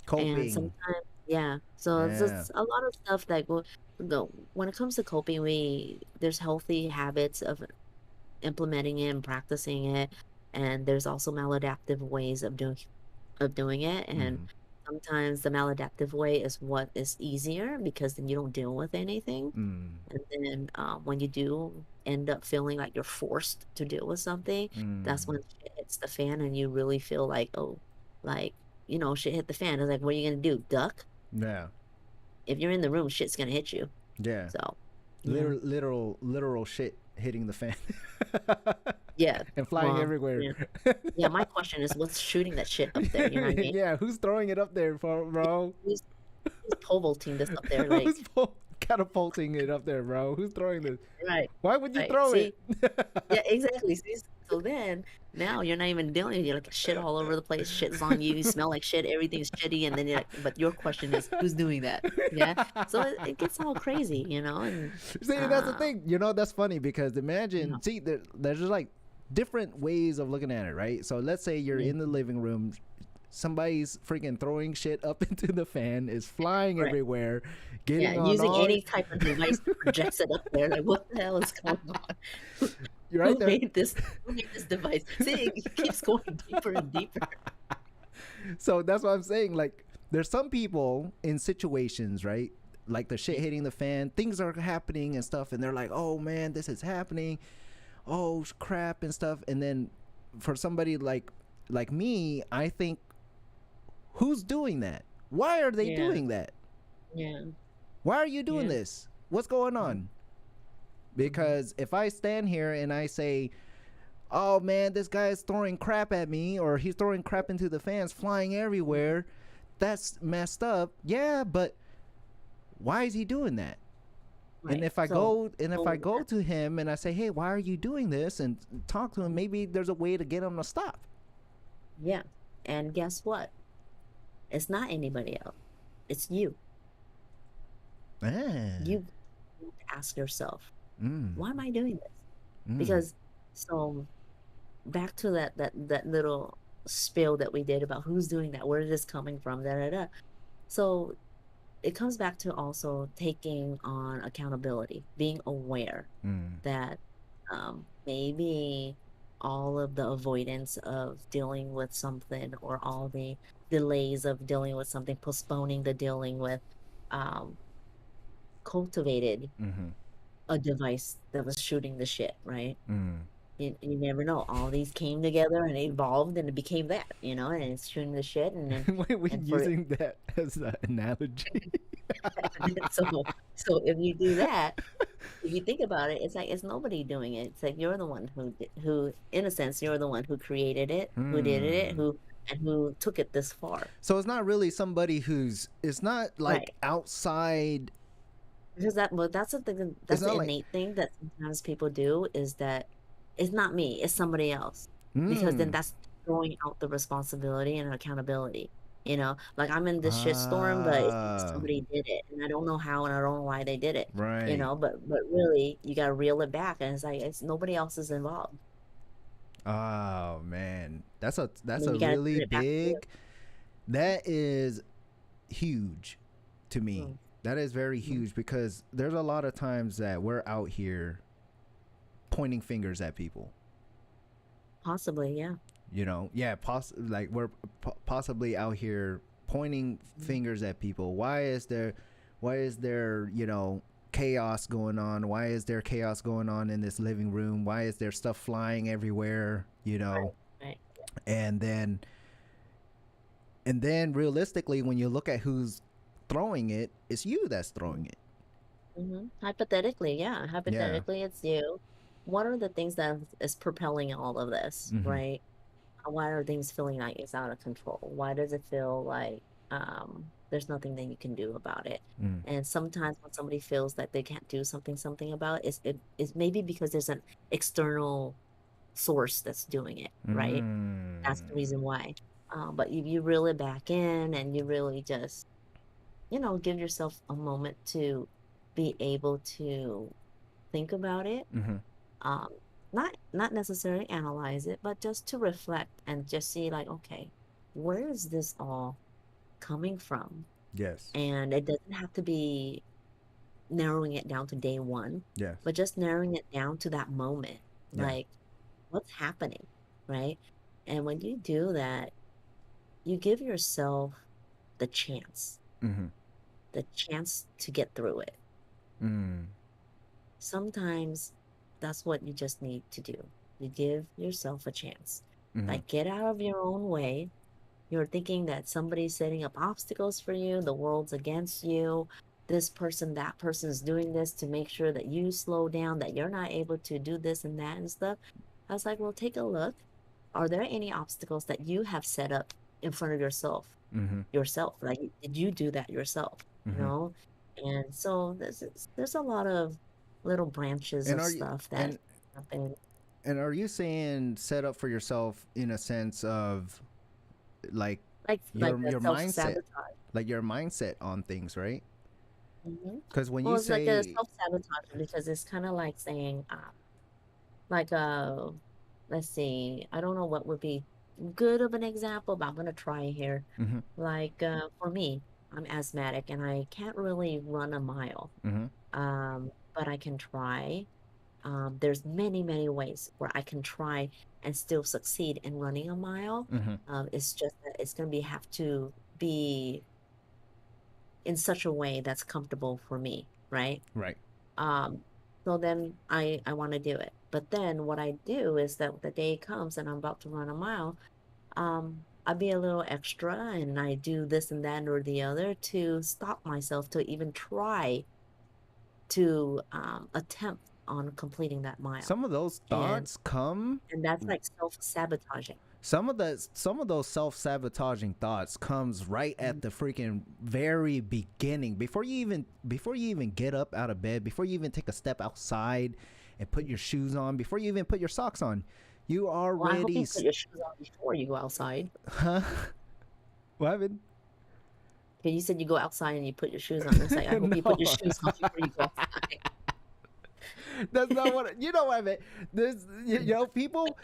Coping. sometimes, yeah. So it's Yeah. just a lot of stuff that go when it comes to coping, there's healthy habits of implementing it and practicing it, and there's also maladaptive ways of doing it. And Mm-hmm. sometimes the maladaptive way is what is easier because then you don't deal with anything. Mm. And then when you do end up feeling like you're forced to deal with something, that's Mm. when shit hits the fan and you really feel like, oh, like, shit hit the fan. It's like, what are you gonna do? Duck? Yeah. If you're in the room, shit's gonna hit you. Yeah. So, yeah, Literal shit hitting the fan yeah. and flying Well, everywhere. yeah, yeah. My question is, what's shooting that shit up there? You know what I mean? Yeah, who's throwing it up there, bro? Who's, who's pole vaulting this up there? Like, Who's catapulting it up there, bro? Who's throwing this? right, Why would you right. throw it? See, yeah, exactly. See, so then now you're not even dealing with it. You're like shit all over the place. Shit's on you. You smell like shit. Everything's shitty. And then you're like, but your question is, who's doing that? Yeah. So it gets all crazy, and See, that's the uh, thing. That's funny because yeah, imagine, see, there's just like different ways of looking at it, right? So let's say you're yeah, in the living room, somebody's freaking throwing shit up into the fan, is flying right. everywhere, Yeah, getting on using all. any type of device that projects it up there. Like, what the hell is going on? Who, You're right who there. made this? Who made this device? See, it keeps going deeper and deeper. So that's what I'm saying. Like, there's some people in situations, right? Like the shit hitting the fan, things are happening and stuff, and they're like, "Oh man, this is happening. Oh crap and stuff." And then for somebody like me, I think, who's doing that? Why are they Yeah, doing that? yeah, Why are you doing yeah. this? What's going on? Mm-hmm. Because if I stand here and I say, "Oh man, this guy is throwing crap at me," or he's throwing crap into the fans, flying everywhere, that's messed up. Yeah, but why is he doing that? And Right. if I So, go and if I so go to him and I say, "Hey, why are you doing this?" and talk to him, maybe there's a way to get him to stop. yeah. And guess what? It's not anybody else. It's you. Ah. You have to ask yourself, Mm. why am I doing this? Mm. Because so back to that little spiel that we did about who's doing that, where is this coming from, da da da. So it comes back to also taking on accountability, being aware Mm. that maybe all of the avoidance of dealing with something or all the delays of dealing with something, postponing the dealing with, um, cultivated Mm-hmm. a device that was shooting the shit, right? Mm. You never know. All these came together and evolved and it became that, and it's shooting the shit Why are we and for using that as an analogy? so if you do that, if you think about it, it's like it's nobody doing it. It's like you're the one who in a sense you're the one who created it, who did it, Mm. who took it this far. So it's not really somebody it's not like Right. outside. Because that's the thing, It's that's the not like, innate thing that sometimes people do is that it's not me, it's somebody else. Because then mm. that's throwing out the responsibility and accountability. Like I'm in this shit storm, but it's because Ah, somebody did it, and I don't know how, and I don't know why they did it. right. But really, you gotta reel it back, and it's like it's nobody else is involved. Oh man, And that's then a you gotta really turn it back to you. big. That is huge to me. Mm, That is very mm. huge because there's a lot of times that we're out here pointing fingers at people. Possibly, yeah. You know, yeah, like we're possibly out here pointing Mhm. fingers at people. Why is there, you know, chaos going on? Why is there chaos going on in this living room? Why is there stuff flying everywhere? You know, Right, right. and then realistically, when you look at who's throwing it, it's you that's throwing it. Hypothetically, yeah, Yeah. hypothetically, it's you. What are the things that is propelling all of this, Mm-hmm. right? Why are things feeling like it's out of control? Why does it feel like there's nothing that you can do about it? Mm. And sometimes when somebody feels that they can't do something about it, it's maybe because there's an external source that's doing it, right? That's the Mm. reason why. But if you reel it back in and you really just, give yourself a moment to be able to think about it, Mm-hmm. um, not necessarily analyze it, but just to reflect and just see like, okay, where is this all coming from? Yes. And it doesn't have to be narrowing it down to day one, Yes. but just narrowing it down to that moment. Yeah. Like, what's happening, right? And when you do that, you give yourself the chance, Mm-hmm. the chance to get through it. Mm. Sometimes that's what you just need to do. You give yourself a chance. Mm-hmm. Like, get out of your own way. You're thinking that somebody's setting up obstacles for you, the world's against you, this person, that person's doing this to make sure that you slow down, that you're not able to do this and that and stuff. I was like, well, take a look. Are there any obstacles that you have set up in front of yourself? Mm-hmm. Like, did you do that yourself? You Mm-hmm. know? And so there's a lot of little branches And of are you stuff that happen, are you saying set up for yourself in a sense of like like the your mindset, self-sabotage. like your mindset on things, right? Hmm. Because when Well, you it's like a say, self-sabotage because it's kind of like saying, like let's see, I don't know what would be good of an example, but I'm gonna try here. mm-hmm, Like for me, I'm asthmatic and I can't really run a mile. mm-hmm, But I can try. There's many ways where I can try and still succeed in running a mile. mm-hmm, It's just that it's gonna have to be in such a way that's comfortable for me, right? right, Um, so then I want to do it. But then what I do is that the day comes and I'm about to run a mile, I be a little extra and I do this and that or the other to stop myself to even try to attempt on completing that mile. some of those And thoughts come, and that's like self-sabotaging. some of those self-sabotaging thoughts comes right Mhm. at the freaking very beginning, before you even get up out of bed, before you even take a step outside and put your shoes on, before you even put your socks on, you Well, I hope already you put your shoes on before you go outside. huh? What happened? Okay, you said you go outside and you put your shoes on. It's like I hope you put your No. shoes on before you go outside. That's not what you know. What I mean, there's people.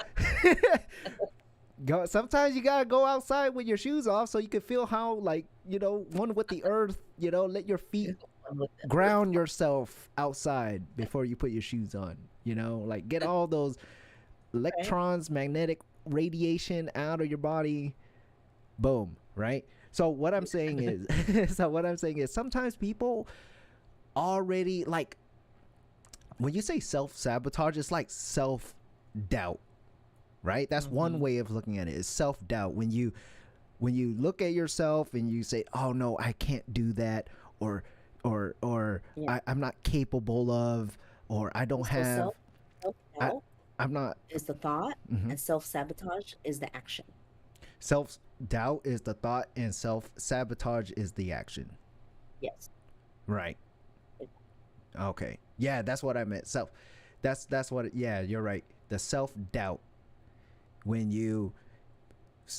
Go. Sometimes you gotta go outside with your shoes off so you can feel how one with the earth. Let your feet Fun with the earth. ground yourself outside before you put your shoes on. Like get all those Okay. electrons, magnetic radiation out of your body. Boom. Right. So what I'm saying is, sometimes people already like when you say self-sabotage, it's like self-doubt, right? That's one Hmm. way of looking at it, is self-doubt. When you look at yourself and you say, oh no, I can't do that, or Yeah. I'm not capable of, or I don't So have, I, self-doubt I'm not. is the thought Mhm. and self-sabotage is the action. Self-doubt is the thought and self-sabotage is the action. Yes. Right. Okay. Yeah, that's what I meant. That's what yeah, you're right. The self-doubt, when you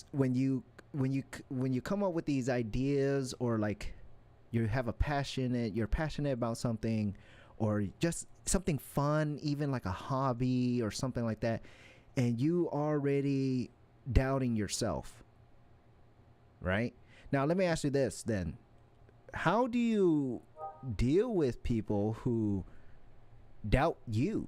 when you come up with these ideas, or like you're passionate about something, or just something fun, even like a hobby or something like that, and you already doubting yourself, right? Now let me ask you this then. How do you deal with people who doubt you,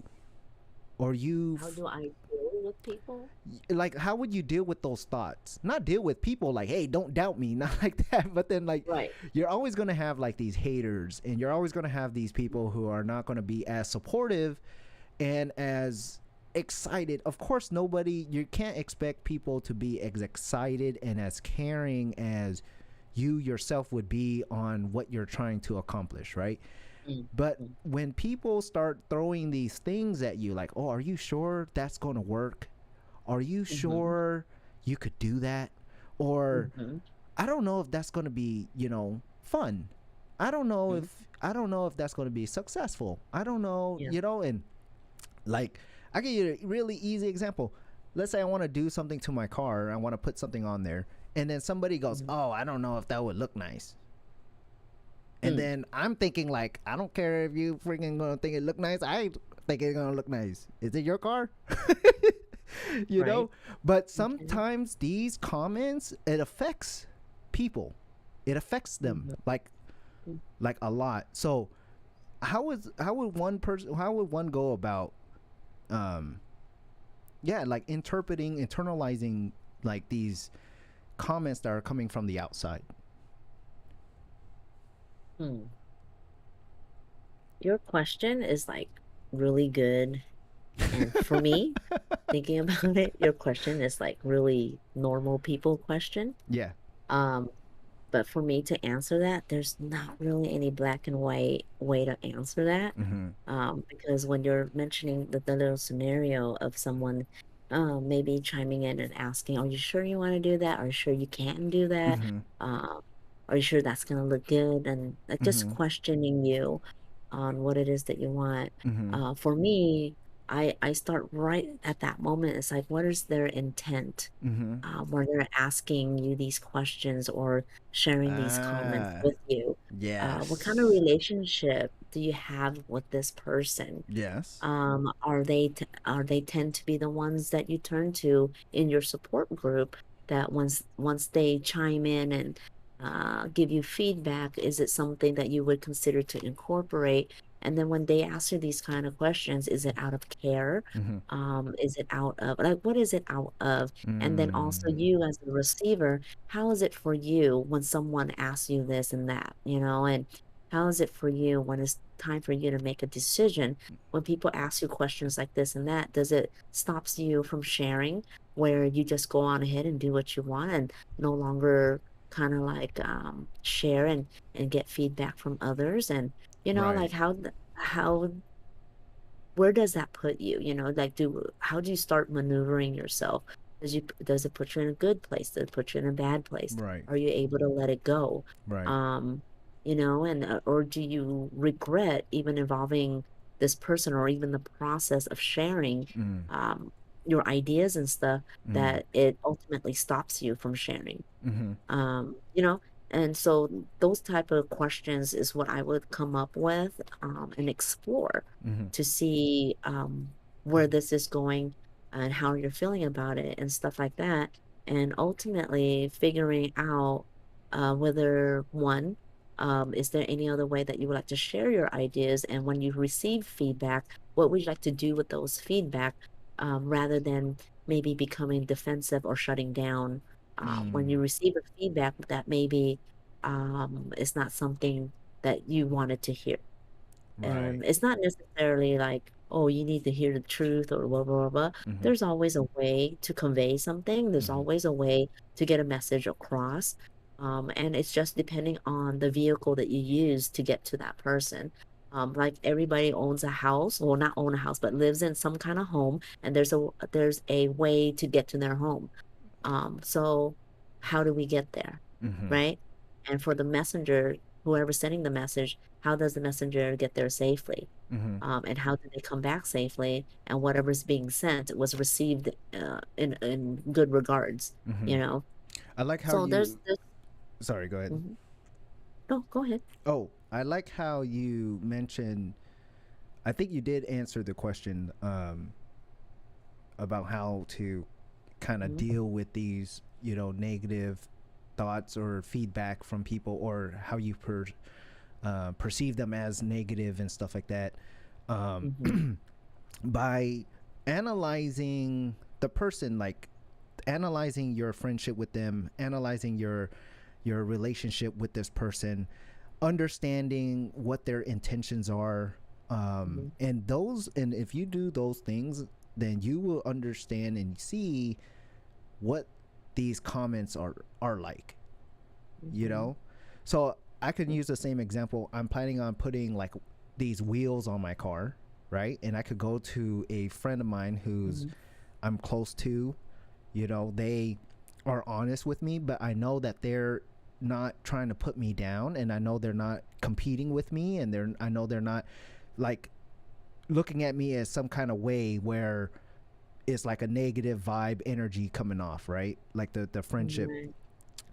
or How do I deal with people? Like, how would you deal with those thoughts? Not deal with people like, hey, don't doubt me, not like that, but then like Right. you're always going to have like these haters, and you're always going to have these people who are not going to be as supportive and as excited. Of course, nobody, you can't expect people to be as excited and as caring as you yourself would be on what you're trying to accomplish, right? But Mm-hmm. when people start throwing these things at you, like, oh, are you sure that's going to work? Are you Mm-hmm. sure you could do that? Or Mm-hmm. I don't know if that's going to be, fun. I don't know Mm-hmm. if I don't know if that's going to be successful. I don't know, Yeah. and like I give you a really easy example. Let's say I want to do something to my car, I want to put something on there, and then somebody goes, Mm-hmm. "Oh, I don't know if that would look nice." And Mm. then I'm thinking like, I don't care if you freaking gonna think it look nice. I think it's gonna look nice. Is it your car? you Right. know. But Okay. sometimes these comments, it affects people. It affects them Mm-hmm. like a lot. So how would one person, how would one go about um yeah, like internalizing like these comments that are coming from the outside? Mm. Your question is like really good. And for me, thinking about it, your question is like really normal people question. Yeah. Um, but for me to answer that, there's not really any black and white way to answer that. Mhm. Because when you're mentioning the little scenario of someone maybe chiming in and asking, "Are you sure you want to do that? Are you sure you can do that? Mhm. Um, are you sure that's going to look good?" And like just Mhm. questioning you on what it is that you want. Mhm. For me, I start right at that moment. It's like, what is their intent? Mhm. Where they're asking you these questions or sharing these comments Ah. with you. What kind of Yes. relationship do you have with this person? Yes. Are they tend to be the ones that you turn to in your support group that once they chime in and give you feedback, is it something that you would consider to incorporate? And then when they ask you these kind of questions, is it out of care? Mhm. Is it out of like what is it out of? And then also Mm. you as the receiver, how is it for you when someone asks you this and that, and how is it for you when it's time for you to make a decision? When people ask you questions like this and that, does it stops you from sharing where you just go on ahead and do what you want and no longer kind of like share and get feedback from others? And like Right. how where does that put you? Like how do you start maneuvering yourself? Does it put you in a good place? Does it put you in a bad place? Right. Are you able to let it go? Right. Um, and or do you regret even involving this person or even the process of sharing Mm. um your ideas and stuff Mm. that it ultimately stops you from sharing? Mhm. um you know and so those type of questions is what I would come up with and explore Mhm. to see where this is going and how you're feeling about it and stuff like that, and ultimately figuring out whether one is there any other way that you would like to share your ideas, and when you receive feedback, what would you like to do with those feedback, rather than maybe becoming defensive or shutting down when you Mm. receive a feedback that maybe is not something that you wanted to hear. Right. It's not necessarily like, oh, you need to hear the truth or blah, blah, blah. Mhm. There's always a way to convey something. There's Mhm. always a way to get a message across. And it's just depending on the vehicle that you use to get to that person. Like everybody owns a house, well, not own a house, but lives in some kind of home, and there's a way to get to their home. So how do we get there? Mhm. Right? And for the messenger, whoever's sending the message, how does the messenger get there safely? Mhm. And how do they come back safely? And whatever's being sent was received in good regards, you Mhm. know? I like how So you. there's Sorry. Go ahead. mhm. No, go ahead. Oh, I like how you mentioned. I think you did answer the question about how to kind of Mhm. deal with these, negative thoughts or feedback from people, or how you perceive them as negative and stuff like that. Mhm. By analyzing the person, like analyzing your friendship with them, analyzing your relationship with this person, understanding what their intentions are, Mhm. and if you do those things, then you will understand and see what these comments are like, you Mhm. know. So I can use the same example. I'm planning on putting like these wheels on my car, right? And I could go to a friend of mine who's Mhm. I'm close to, you know, they are honest with me, but I know that they're not trying to put me down, and I know they're not competing with me, and I know they're not like looking at me as some kind of way where it's like a negative vibe energy coming off, right? Like the friendship. Right.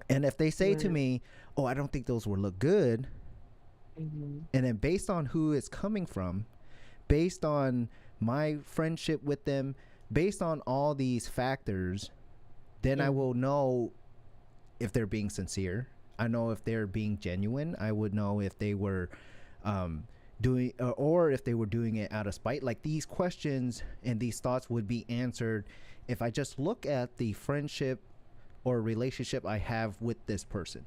And if they say to Right. me, "Oh, I don't think those will look good," Mhm. and then based on who it's coming from, based on my friendship with them, based on all these factors, then I Yeah. will know if they're being sincere. I know if they're being genuine. I would know if they were um, doing, or if they were doing it out of spite. Like these questions and these thoughts would be answered if I just look at the friendship or relationship I have with this person.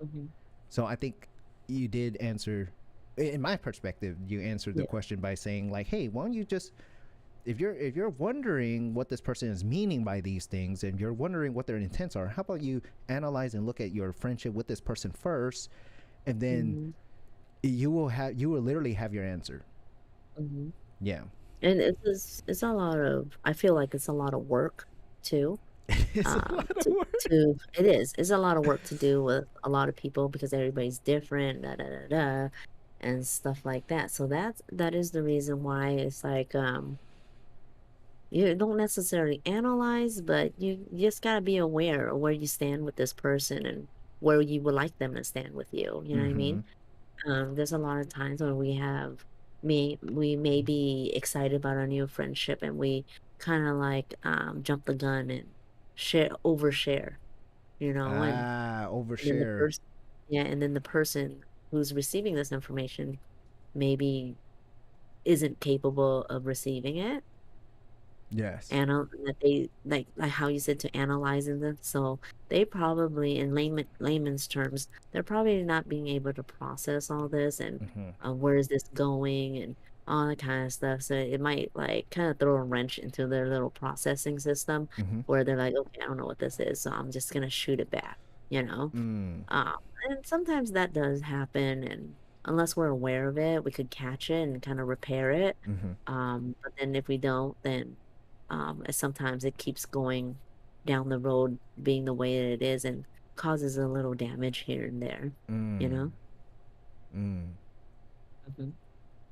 Mhm. So I think you did answer, in my perspective, you answered the Yeah. question by saying like, "Hey, why don't you just, if you're wondering what this person is meaning by these things, and you're wondering what their intents are, how about you analyze and look at your friendship with this person first, and then Mhm. you will literally have your answer." Mhm. Yeah. And it's a lot of, I feel like it's a lot of work too. It's a lot of To work. it is. It's a lot of work to do with a lot of people because everybody's different, da da da da, and stuff like that. So that is the reason why it's like you don't necessarily analyze, but you just gotta be aware of where you stand with this person and where you would like them to stand with you. You know what I Mm-hmm. mean? There's a lot of times when we may be excited about our new friendship and we kind of like jump the gun and overshare, you know, Ah, and then the overshare. person, yeah, and then the person who's receiving this information maybe isn't capable of receiving it. Yes. That they like how you said to analyzing them. So they probably, in layman's terms, they're probably not being able to process all this and Mm-hmm. where is this going and all that kind of stuff. So it might like kind of throw a wrench into their little processing system Mm-hmm. where they're like, okay, I don't know what this is, so I'm just gonna shoot it back, you know? Mm. Um, and sometimes that does happen, and unless we're aware of it, we could catch it and kind of repair it. Mm-hmm. But then if we don't, then sometimes it keeps going down the road being the way that it is and causes a little damage here and there, you Mm. know? Mm. Mhm.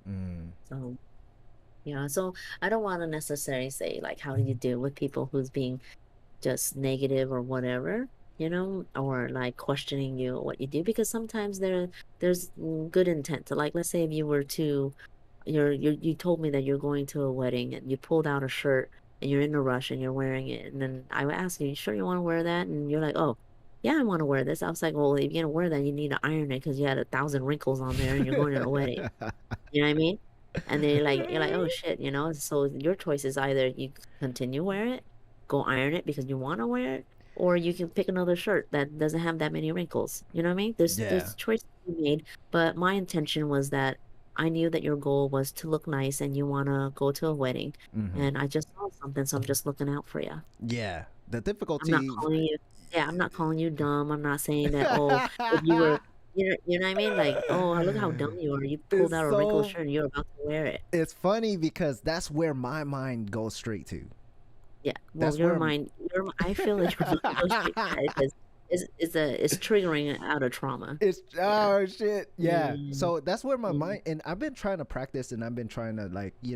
Mm. So, yeah, so I don't want to necessarily say, like, how do you deal with people who's being just negative or whatever, you know, or like questioning you what you do, because sometimes there's good intent. So, like, let's say if you were to you told me that you're going to a wedding and you pulled out a shirt and you're in a rush and you're wearing it. And then I would ask you, you sure you want to wear that? And you're like, oh, yeah, I want to wear this. I was like, well, if you're going to wear that, you need to iron it because you had 1,000 wrinkles on there and you're going to a wedding. You know what I mean? And then you're like, oh shit, you know? So your choice is either you continue wear it, go iron it because you want to wear it, or you can pick another shirt that doesn't have that many wrinkles. You know what I mean? Yeah. There's choices to be made, but my intention was that I knew that your goal was to look nice and you want to go to a wedding, Mm-hmm. and I just saw something, so I'm just looking out for you. Yeah. The I'm not difficulty. calling you, yeah, I'm not calling you dumb. I'm not saying that, oh, if you were, you know what I mean? Like, oh, look how dumb you are. You pulled it's out a wrinkled so shirt and you're about to wear it. it's funny because that's where my mind goes straight to. Yeah, well, That's where I feel that your mind goes straight to that because it's triggering out of trauma. it's Yeah. oh shit. Yeah. Mm, So that's where my mm. mind, and I've been trying to practice, and I've been trying to like, Yeah,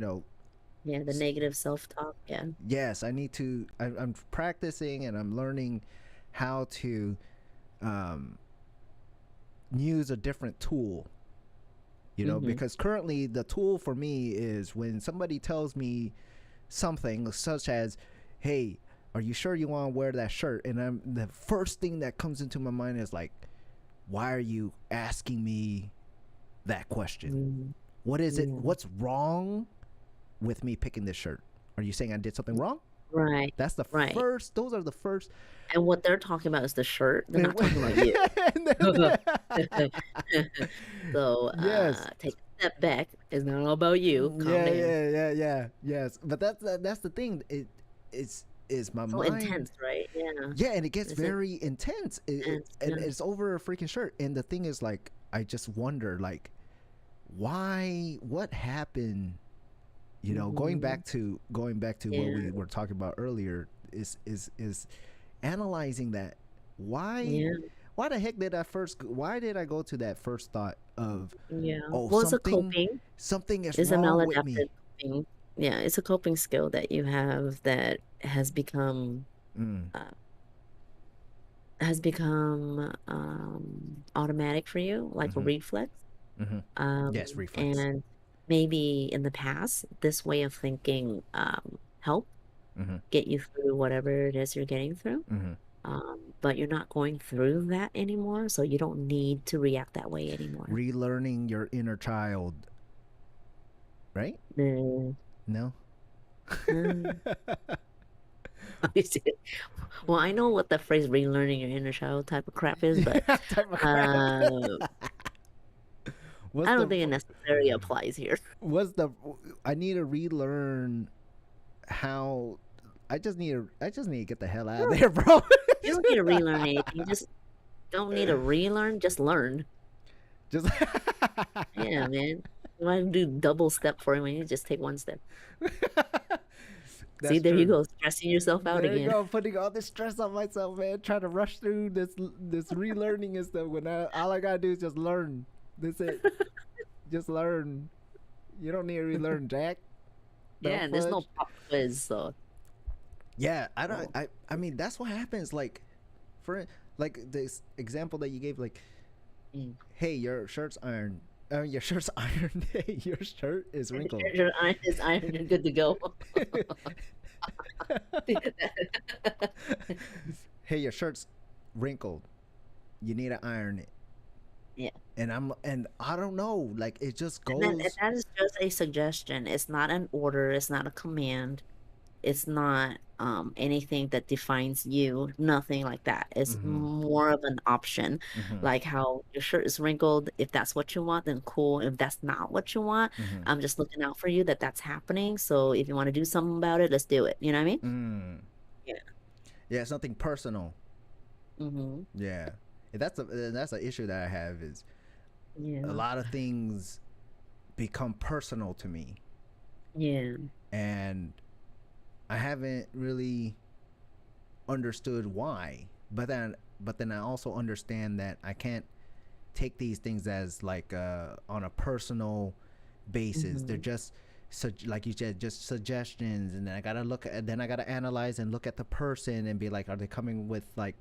the negative self-talk. Yeah. yes, I need to I'm practicing, and I'm learning how to um use a different tool, Mhm. because currently the tool for me is when somebody tells me something such as, "Hey, are you sure you want to wear that shirt?" And the first thing that comes into my mind is like, "Why are you asking me that question? Mm, What is it? yeah. What's wrong with me picking this shirt? Are you saying I did something wrong?" Right. That's the Right. first. Those are the first. And what they're talking about is the shirt. They're And not talking about you. So, yes. take a step back. It's not all about you. Calm Yeah, down. yeah, yeah, yeah. Yes. But that's the thing. It's my So mind. intense, right? Yeah. Yeah, and it gets It's very intense. intense. And Yeah. it's over a freaking shirt. And the thing is, like, I just wonder, like, why? What happened? You know, Mhm. going back to what Yeah. we were talking about earlier is analyzing that. Why? Yeah. Why the heck did I first? Why did I go to that first thought of, Yeah. oh, Well, it's a coping. something is It's a wrong with maladaptive me? coping. Yeah, it's a coping skill that you have that Mm, uh, has become automatic for you, like a mm-hmm, reflex. mm-hmm. Yes, reflex. And maybe in the past, this way of thinking helped Mm-hmm, get you through whatever it is you're getting through. mm-hmm. But you're not going through that anymore, so you don't need to react that way anymore. Relearning your inner child, right? Mm, No. mm. Well, I know what the phrase "relearning your inner child" type of crap is, but Yeah, type of crap. uh, What's I the don't think it necessarily applies here. what's the I need to relearn how I just need to get the hell out of No, there, bro. you don't need to relearn anything. You just don't need to relearn. Just learn. just Yeah, man. You want to do double step for him when you just take one step. See, That's there you true. go, stressing yourself out There you again. go, putting all this stress on myself, man. Trying to rush through this relearning and stuff. When all I gotta do is just learn. That's it. Just learn. You don't need to relearn, Jack. Yeah, Don't and there's no fudge. pop quiz, so Yeah, I don't. oh, I mean, that's what happens. Like, for like this example that you gave, like, mm. hey, your shirt's ironed. Your shirt's ironed. Hey, your shirt is wrinkled. Your iron is iron, you're good to go. Hey, your shirt's wrinkled. You need to iron it. Yeah. And I don't know. Like, it just And goes. that is just a suggestion. It's not an order, it's not a command. It's not anything that defines you, nothing like that. It's Mm-hmm. more of an option. Mm-hmm. Like how your shirt is wrinkled. If that's what you want, then cool. If that's not what you want, Mm-hmm. I'm just looking out for you that that's happening. So if you want to do something about it, let's do it. You know what I mean? Mm. Yeah. Yeah, something personal. Mm-hmm. Yeah, that's an issue that I have is a Yeah. lot of things become personal to me, Yeah. and I haven't really understood why. But then I also understand that I can't take these things as like on a personal basis. They're Mm-hmm. just like you said, just suggestions, and then I gotta analyze and look at the person and be like, are they coming with like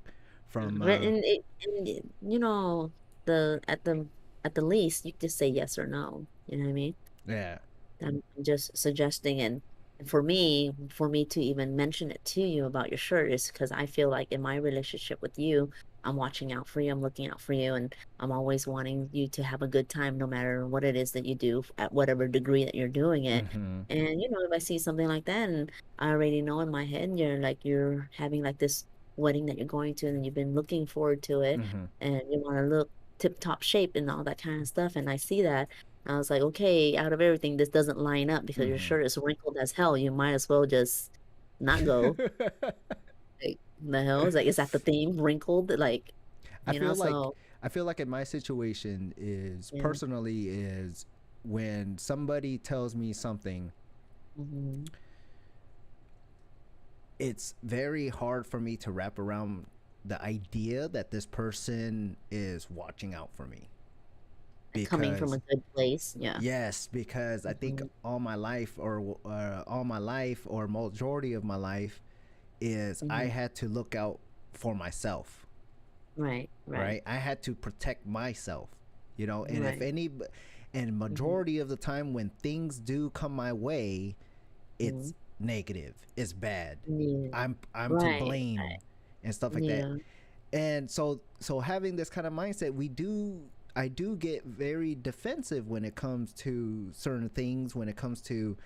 from But you know, the at the least, you just say yes or no. You know what I mean? yeah. I'm just suggesting, and for me to even mention it to you about your shirt is because I feel like in my relationship with you, I'm watching out for you, I'm looking out for you, and I'm always wanting you to have a good time no matter what it is that you do at whatever degree that you're doing it. Mm-hmm. And if I see something like that and I already know in my head you're having like this wedding that you're going to and you've been looking forward to it Mm-hmm. and you want to look tip top shape and all that kind of stuff, and I see that I was like, okay, out of everything, this doesn't line up because your Mm-hmm. shirt is wrinkled as hell. You might as well just not go. Like, the hell? It's like, is that the theme? Wrinkled? Like, I feel like so, I feel like in my situation is yeah. personally is when somebody tells me something, Hmm. it's very hard for me to wrap around the idea that this person is watching out for me. Coming from Because a good place. Yeah. yes, because I think Hmm. all my life or majority of my life is I Hmm. had to look out for myself, Right, right, right? I had to protect myself, and if right. any, and Hmm. majority of the time when things do come my way, Hmm. it's negative, it's bad. Yeah. I'm to Right, blame right. and stuff like that. Yeah. And so having this kind of mindset, I do get very defensive when it comes to certain things, when it comes to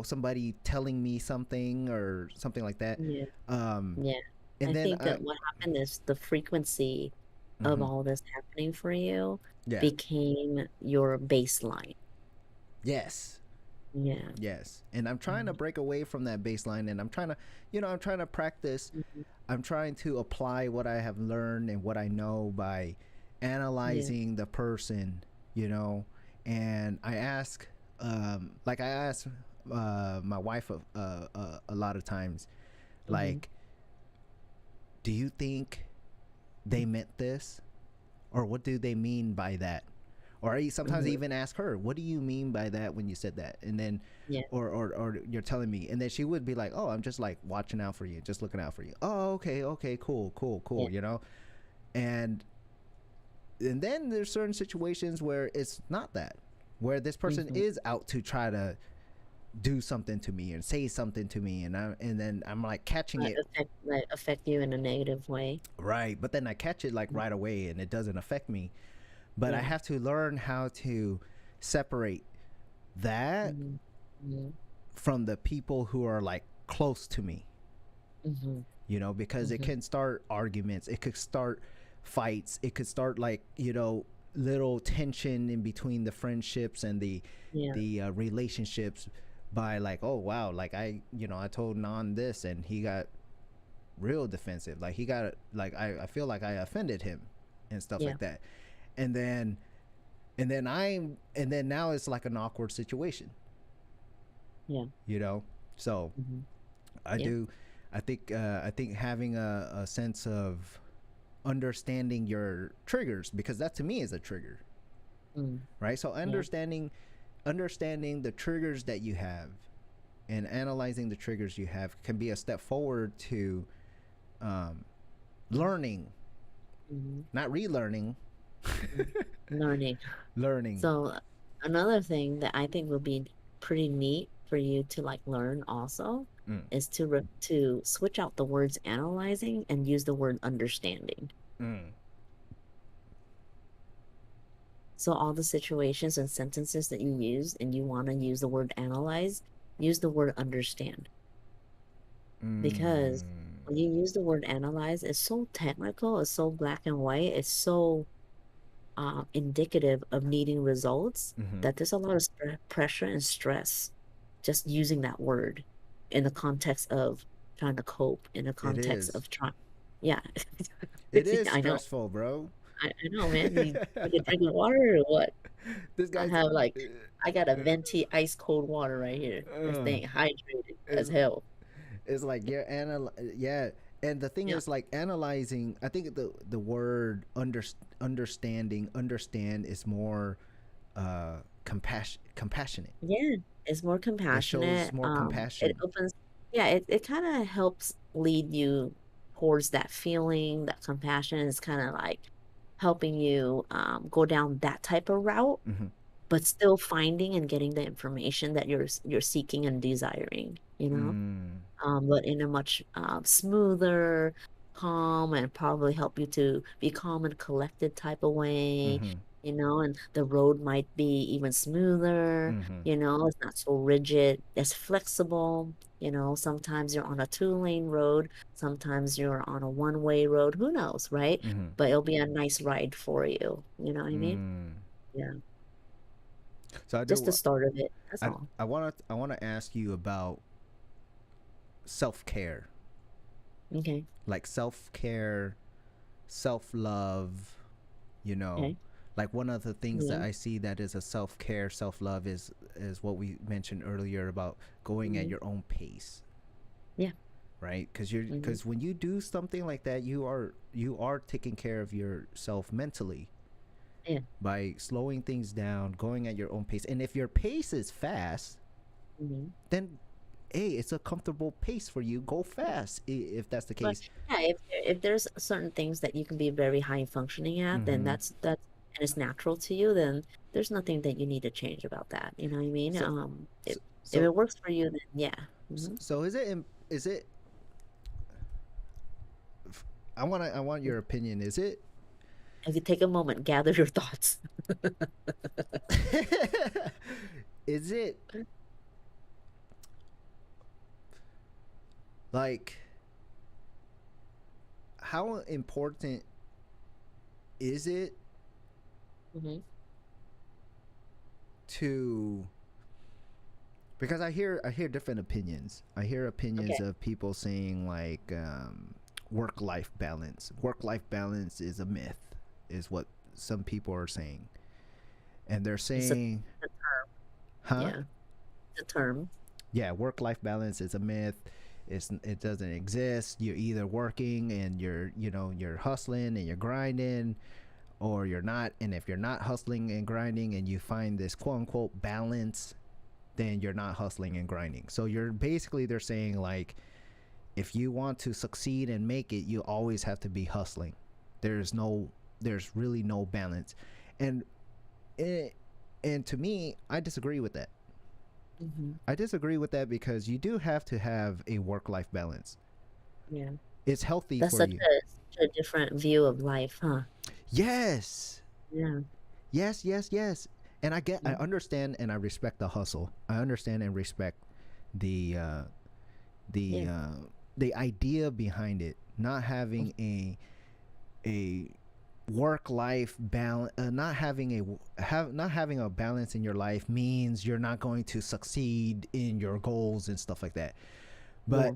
somebody telling me something or something like that. Yeah. um Yeah. and I then think that what happened is the frequency of mhm, all this happening for you yeah, became your baseline. yes, Yeah. yes, and I'm trying to Mhm. break away from that baseline, and I'm trying to practice. Mhm. I'm trying to apply what I have learned and what I know by Yeah. analyzing the person, you know. And I ask, like I ask my wife a lot of times, Mhm. like, do you think they meant this, or what do they mean by that? Or I sometimes Mhm. even ask her, what do you mean by that when you said that? And then, Yeah. or you're telling me, and then she would be like, oh, I'm just like watching out for you, just looking out for you. Oh, okay, okay, cool, cool, Yeah. cool, and then there's certain situations where it's not that, where this person Mhm. is out to try to do something to me and say something to me, and then I'm like catching it. Affect you in a negative way. Right, but then I catch it like Mm. right away and it doesn't affect me. But I Yeah. have to learn how to separate that Mhm. Mhm. from the people who are like close to me, Mhm. because it Mhm. can start arguments, it could start fights, it could start like, little tension in between the friendships and Yeah. the relationships, by like, oh wow, like I told Non this and he got real defensive, like he got like I feel like I offended him and stuff Yeah. like that. And then and then i'm and then now it's like an awkward situation, Yeah. you know so Mhm. I Yeah. do. I think having a sense of understanding your triggers, because that to me is a trigger, Mm. right? So Yeah. understanding the triggers that you have and analyzing the triggers you have can be a step forward to um, learning, Mhm. not relearning, Mm. Learning. learning. So another thing that I think would be pretty neat for you to like learn also Mm, is to switch out the words analyzing and use the word understanding. mm, So all the situations and sentences that you use and you want to use the word analyze, use the word understand. Because mm, when you use the word analyze, it's so technical, it's so black and white, it's so indicative of needing results mm-hmm. that there's a lot of pressure and stress just using that word in the context of trying to cope, in the It context is. of trying, yeah. It is I know, stressful, bro. I know, man. You drinking water or what? This I guy's have like, I got a venti ice cold water right here. This uh, thing hydrated it's as hell. it's like you're yeah. And the thing Yeah, is, like, analyzing, I think the word understand is more compassionate. yeah. It's more It shows compassionate. more It compassion. opens, yeah, it kind of helps lead you towards that feeling, that compassion is kind of like helping you go down that type of route, Mm-hmm. but still finding and getting the information that you're seeking and desiring, you know? Mm, But in a much smoother, calm, and probably help you to be calm and collected type of way, mm-hmm. and the road might be even smoother, Mm-hmm. it's not so rigid, it's flexible. Sometimes you're on a two-lane road, sometimes you're on a one-way road, who knows, right? Mm-hmm. But it'll be a nice ride for you. You know what I mean? Mm. Yeah. So I Just the do. start of it. That's all. I want to ask you about self care, Okay. like self care, self love, you know Okay. like one of the things that Yeah. I see that is a self care, self love is what we mentioned earlier about going at Hmm. your own pace, Yeah. right? Hmm. Because when you do something like that, you are taking care of yourself mentally Yeah. by slowing things down, going at your own pace. And if your pace is fast, Hmm. then hey, it's a comfortable pace for you. Go fast if that's the But case. yeah, if there's certain things that you can be very high functioning at, then Mm-hmm. that's and it's natural to you, then there's nothing that you need to change about that. You know what I mean? So, If so, it works for you, then yeah. Hmm. so is it I want your opinion. Is it If you take a moment, gather your thoughts. is it Like, how important is it Mm-hmm. to, because I hear different opinions. I hear opinions Okay. of people saying like work life balance. Work life balance is a myth, is what some people are saying, and they're It's a, saying, a term. huh? Yeah. The term. Yeah, work life balance is a myth. It doesn't exist. You're either working and you're hustling and you're grinding, or you're not. And if you're not hustling and grinding and you find this quote unquote balance, then you're not hustling and grinding. So you're basically, they're saying like, if you want to succeed and make it, you always have to be hustling. There's no, there's really no balance, and it, and to me, I disagree with that. Mm-hmm. I disagree with that because you do have to have a work life balance. Yeah. It's healthy That's for you. such a different view of life, huh? Yes. Yeah. Yes, yes, yes. And I Mm-hmm. understand and I respect the hustle. I understand and respect the uh the Yeah. uh the idea behind it. Not having a work life balance, not having a balance in your life means you're not going to succeed in your goals and stuff like that. Yeah. But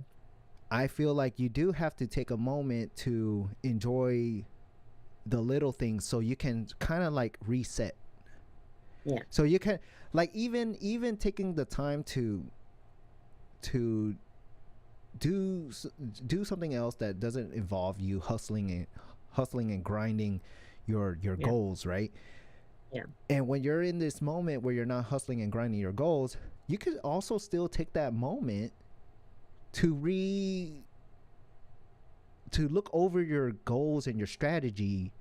I feel like you do have to take a moment to enjoy the little things so you can kind of like reset. Yeah. So you can, like, even taking the time to do do something else that doesn't involve you hustling and grinding your Yeah. goals, right? Yeah. And when you're in this moment where you're not hustling and grinding your goals, you could also still take that moment to to look over your goals and your strategy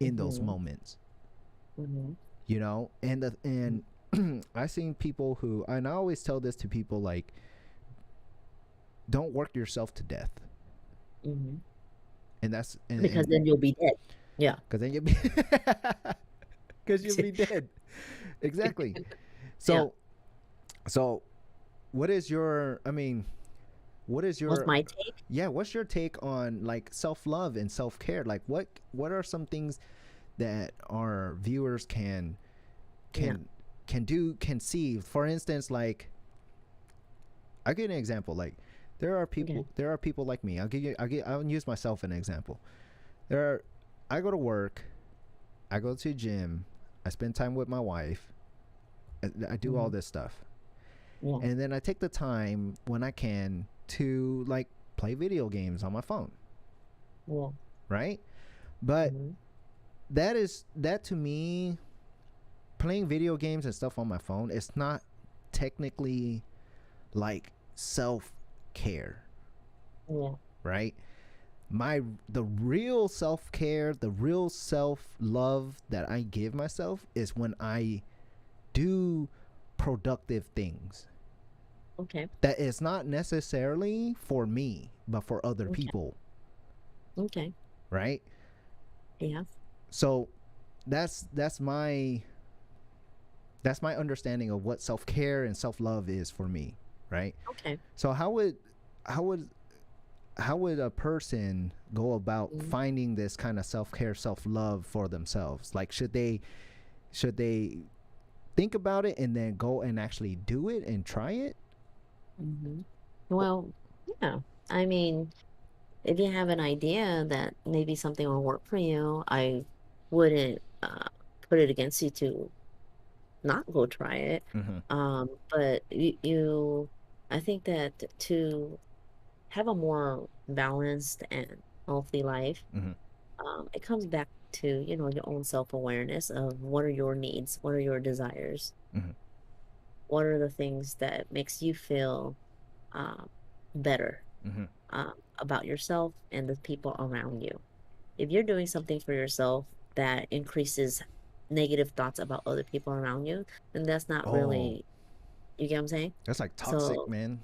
in those Mm-hmm. moments, Mm-hmm. you know. And I've seen people who, and I always tell this to people, like, don't work yourself to death. Mm-hmm. And that's Because and then you'll be dead. Yeah. because then you'll be because you'll be dead. Exactly. Yeah. So so what is your, I mean, what is What's your, my take? yeah, what's your take on like self-love and self-care? Like what are some things that our viewers Yeah. can can do, can see? For instance, like, I'll give you an example. Like, Okay. there are people like me. I'll use myself an example. There are, I go to work, I go to the gym, I spend time with my wife, I do all Mm-hmm. this stuff. Yeah. And then I take the time when I can to like play video games on my phone, Yeah. right? But Mm-hmm. that to me, playing video games and stuff on my phone, it's not technically like self care, Yeah. right? My The real self care, the real self love that I give myself is when I do productive things Okay. that is not necessarily for me but for other Okay. people, Okay. right? Yeah. So that's that's my understanding of what self care and self love is for me, right? Okay. So how would how would a person go about Mm-hmm. finding this kind of self care, self love for themselves? Like, should they think about it and then go and actually do it and try it? Mm-hmm. Well, yeah. I mean, if you have an idea that maybe something will work for you, I wouldn't put it against you to not go try it. Mm-hmm. But I think that to have a more balanced and healthy life, Mm-hmm. it comes back to, your own self-awareness of what are your needs, what are your desires, Mm-hmm. what are the things that makes you feel um, better Mm-hmm. about yourself and the people around you. If you're doing something for yourself that increases negative thoughts about other people around you, then that's not Oh, really, you get what I'm saying? that's like toxic, So man.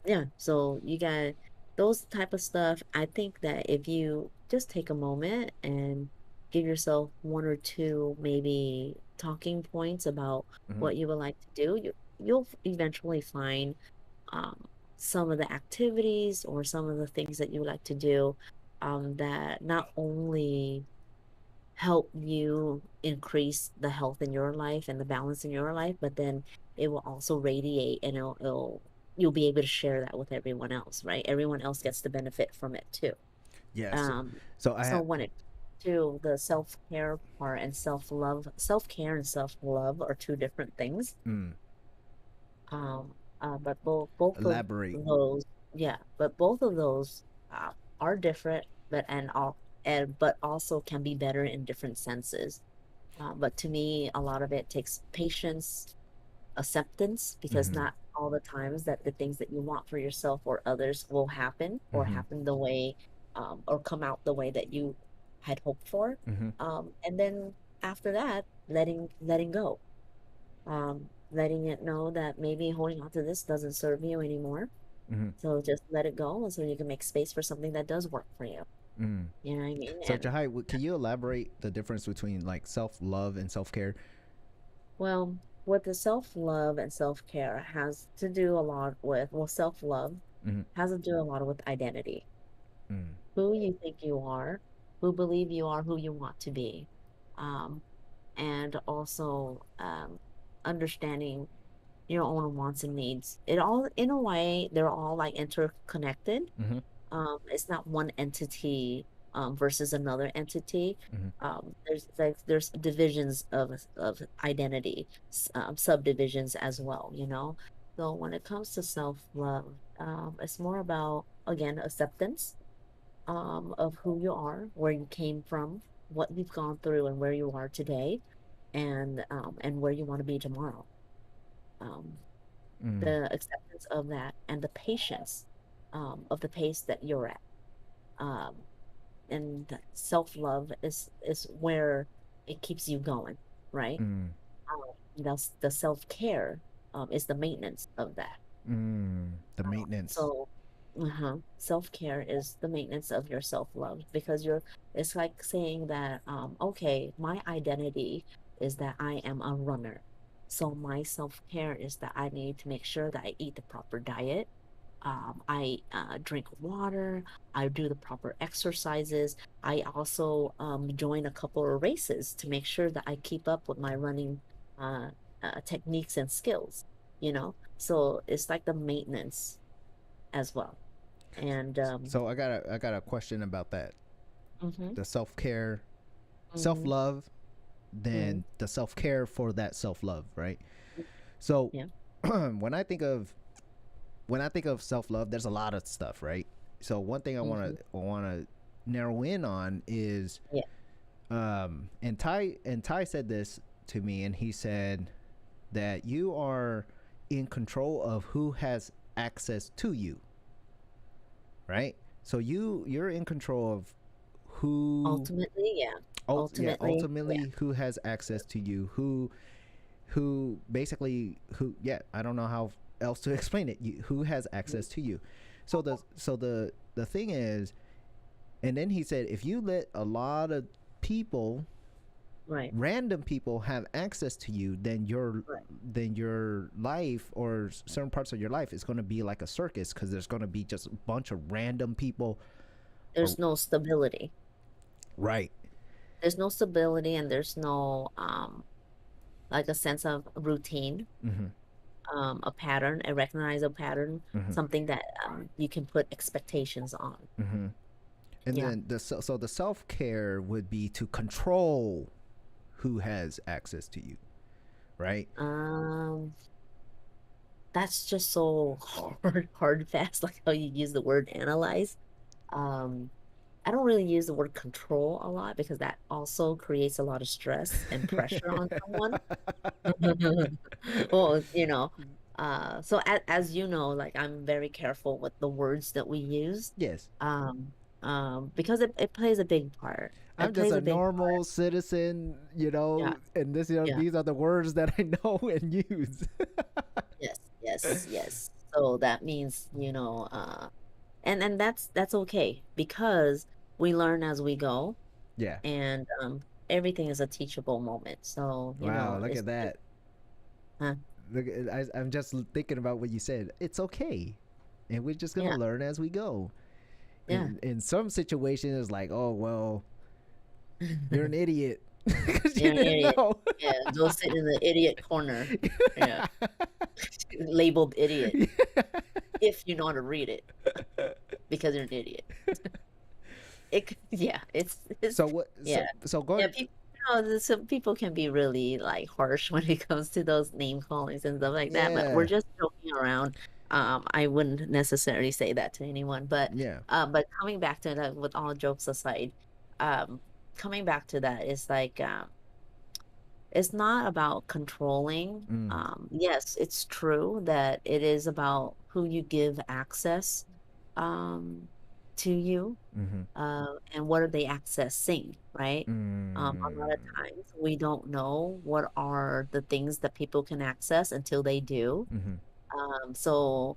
yeah, so you got those type of stuff. I think that if you just take a moment and give yourself one or two maybe talking points about Mm-hmm. what you would like to do, you'll eventually find um some of the activities or some of the things that you like to do that not only help you increase the health in your life and the balance in your life, but then it will also radiate and you'll be able to share that with everyone else, right? Everyone else gets to benefit from it too. Yes. Um, So I so have. when it to the self-care part and self-love, self-care and self-love are two different things. Mm, But both of elaborate. those, yeah, but both of those are different, but also can be better in different senses. But to me, a lot of it takes patience, acceptance, because Mm-hmm. not all the times that the things that you want for yourself or others will happen or Mm-hmm. happen the way or come out the way that you had hoped for. Mm-hmm. And then after that, letting go, letting it know that maybe holding on to this doesn't serve you anymore. Mm-hmm. So just let it go, and so you can make space for something that does work for you. Mm. You know what I mean? So And Jahai, can you elaborate the difference between like self love and self care? well, what the self-love and self-care has to do a lot with, well, self-love Mm-hmm. has to do a lot with identity, Mm. who you think you are, who believe you are, who you want to be. Um, and also understanding your own wants and needs. It all, in a way, they're all like interconnected. Mm-hmm. It's not one entity versus another entity. Mm-hmm. There's divisions of identity, subdivisions as well, you know. So when it comes to self-love, it's more about, again, acceptance of who you are, where you came from, what you've gone through, and where you are today, and where you want to be tomorrow. Um, Mm. the acceptance of that and the patience of the pace that you're at. Um, and self-love is where it keeps you going, right? Mm. The self-care is the maintenance of that. Mm. The maintenance. So self-care is the maintenance of your self-love, because it's like saying that okay, my identity is that I am a runner. So my self-care is that I need to make sure that I eat the proper diet. I drink water. I do the proper exercises. I also join a couple of races to make sure that I keep up with my running uh, techniques and skills, you know? So it's like the maintenance as well. And So I got a question about that. mhm, The self care, self mhm, love, mhm, then the self care for that self love, right? So yeah, when I think of self love, there's a lot of stuff, right? So one thing I mhm, want to narrow in on is yeah, and Ty said this to me, and he said that you are in control of who has access to you, right? So you're in control of who ultimately, yeah, ultimately, yeah, ultimately who has access to you, who basically who yeah, I don't know how else to explain it. Who has mhm, access to you. So the thing is, and then he said if you let a lot of people, right, random people have access to you, right. then your life or certain parts of your life is going to be like a circus, because there's going to be just a bunch of random people. Or, There's no stability. right. There's no stability, and there's no like a sense of routine, Mm-hmm. a pattern, a recognizable pattern, Mm-hmm. something that you can put expectations on. Mm-hmm. And Yeah. then the self care would be to control who has access to you, right? Um, that's just so hard, fast, like how you use the word analyze. Um, I don't really use the word control a lot because that also creates a lot of stress and pressure on someone. Well, so as you know, like I'm very careful with the words that we use, Yes. um, because it plays a big part. I'm It just plays a a big part. normal citizen, Yeah, and yeah, these are the words that I know and use. yes, yes, yes. So that means, and that's okay because we learn as we go, Yeah. and everything is a teachable moment. So, Wow, look it's at just, that. huh, I'm just thinking about what you said. It's okay. and we're just gonna Yeah. learn as we go. Yeah. In some situations, it's like, oh well, you're an idiot because You're you an didn't idiot. know. Yeah, go sit in the idiot corner. Yeah, labeled idiot if you know how to read it because you're an idiot. Yeah, it's So what? yeah. So Yeah, going. people, some people can be really like harsh when it comes to those name callings and stuff like that, but we're Yeah. just joking around. I wouldn't necessarily say that to anyone, Yeah. but coming back to that, with all jokes aside, um, coming back to that is like, it's not about controlling. Mm. Yes, it's true that it is about who you give access, um, to you, Mm-hmm. and what are they accessing, right? A lot of Mm. times we don't know what are the things that people can access until they do. Mm-hmm. So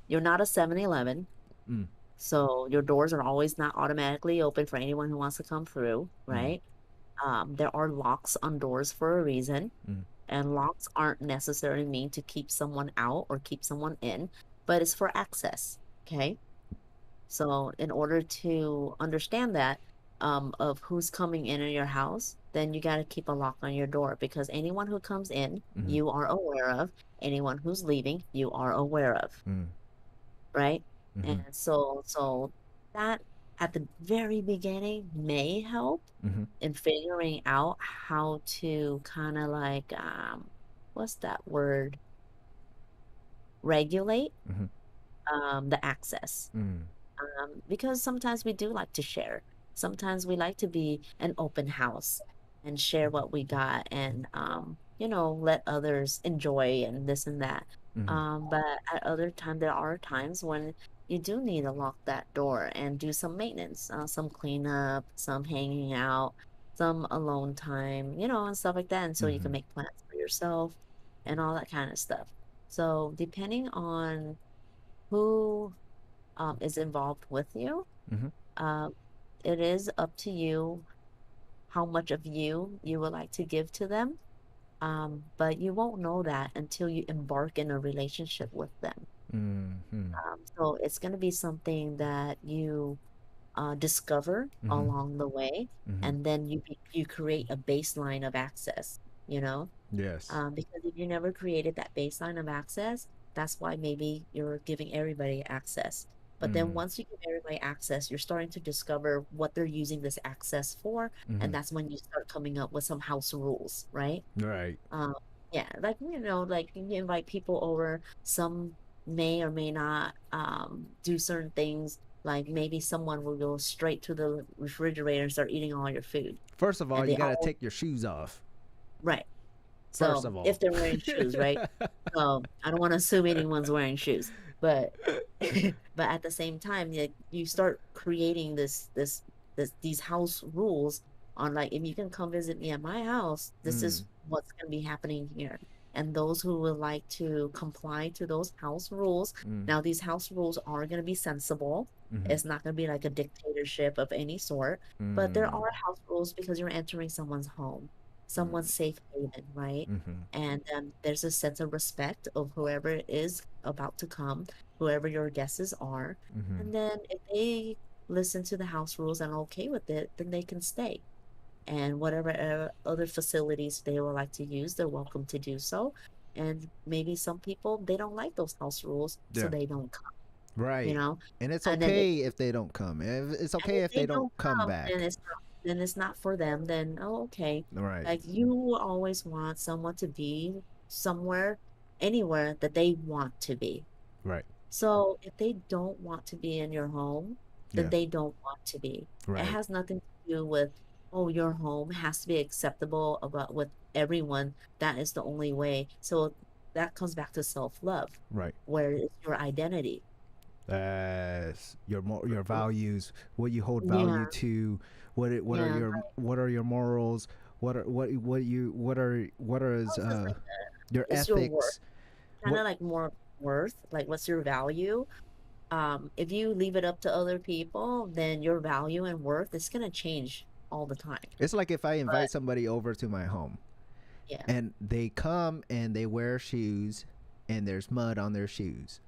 you're not a 7-Eleven, Mm. so your doors are always not automatically open for anyone who wants to come through, Mm. right? There are locks on doors for a reason, Mm. and locks aren't necessarily mean to keep someone out or keep someone in, but it's for access. Okay. So in order to understand that, of who's coming in your house, then you got to keep a lock on your door, because anyone who comes in, Mm. you are aware of. Anyone who's leaving, you are aware of, Mm. right? Mm-hmm. And so that at the very beginning may help Mm-hmm. in figuring out how to kind of like, what's that word? Regulate Mm-hmm. the access. Mm. Because sometimes we do like to share. Sometimes we like to be an open house and share what we got, and let others enjoy and this and that. Mm-hmm. But at other time, there are times when you do need to lock that door and do some maintenance, some cleanup, some hanging out, some alone time, and stuff like that. And so you Mm-hmm. can make plans for yourself and all that kind of stuff. So depending on who is involved with you, Mm-hmm. um, it is up to you how much of you would like to give to them. But you won't know that until you embark in a relationship with them. Mm-hmm. So it's going to be something that you discover Mm-hmm. along the way, Mm-hmm. and then you create a baseline of access. You know, Yes. because if you never created that baseline of access, that's why maybe you're giving everybody access. But then Mm. once you give everybody access, you're starting to discover what they're using this access for. Mm-hmm. And that's when you start coming up with some house rules, right? Right. Um, yeah, like, like you invite people over, some may or may not do certain things. Like maybe someone will go straight to the refrigerator and start eating all your food. First of all, And you they got to all, take your shoes off. right. First So of all. if they're wearing shoes, right? I don't want to assume anyone's wearing shoes, but but at the same time, you start creating these house rules on, like, if you can come visit me at my house, this Mm. is what's going to be happening here. And those who would like to comply to those house rules, Mm. now these house rules are going to be sensible. Mm-hmm. It's not going to be like a dictatorship of any sort, but there Mm. are house rules because you're entering someone's home, someone's safe haven, right? Mm-hmm. And there's a sense of respect of whoever it is about to come, whoever your guests are. Mm-hmm. And then if they listen to the house rules and are okay with it, then they can stay. And whatever other facilities they would like to use, they're welcome to do so. And maybe some people, they don't like those house rules, so Yeah. they don't come, you Right. know? And it's And then okay if they don't come. It's and okay if if they they don't don't come come, back. then it's not for them. Then, oh, okay. Right. Like, you will always want someone to be somewhere, anywhere that they want to be. Right. So if they don't want to be in your home, then Yeah. they don't want to be. It Right. has nothing to do with, oh, your home has to be acceptable about with everyone. That is the only way. So that comes back to self-love, Right. where it's your identity. Your values, what you hold value Yeah, to, yeah. what are your morals, what are his, Also, it's like, your it's your worth. ethics, Kind what. of like more worth, like what's your value? If you leave it up to other people, then your value and worth is gonna change all the time. It's like if I But invite somebody over to my home yeah, and they come and they wear shoes and there's mud on their shoes,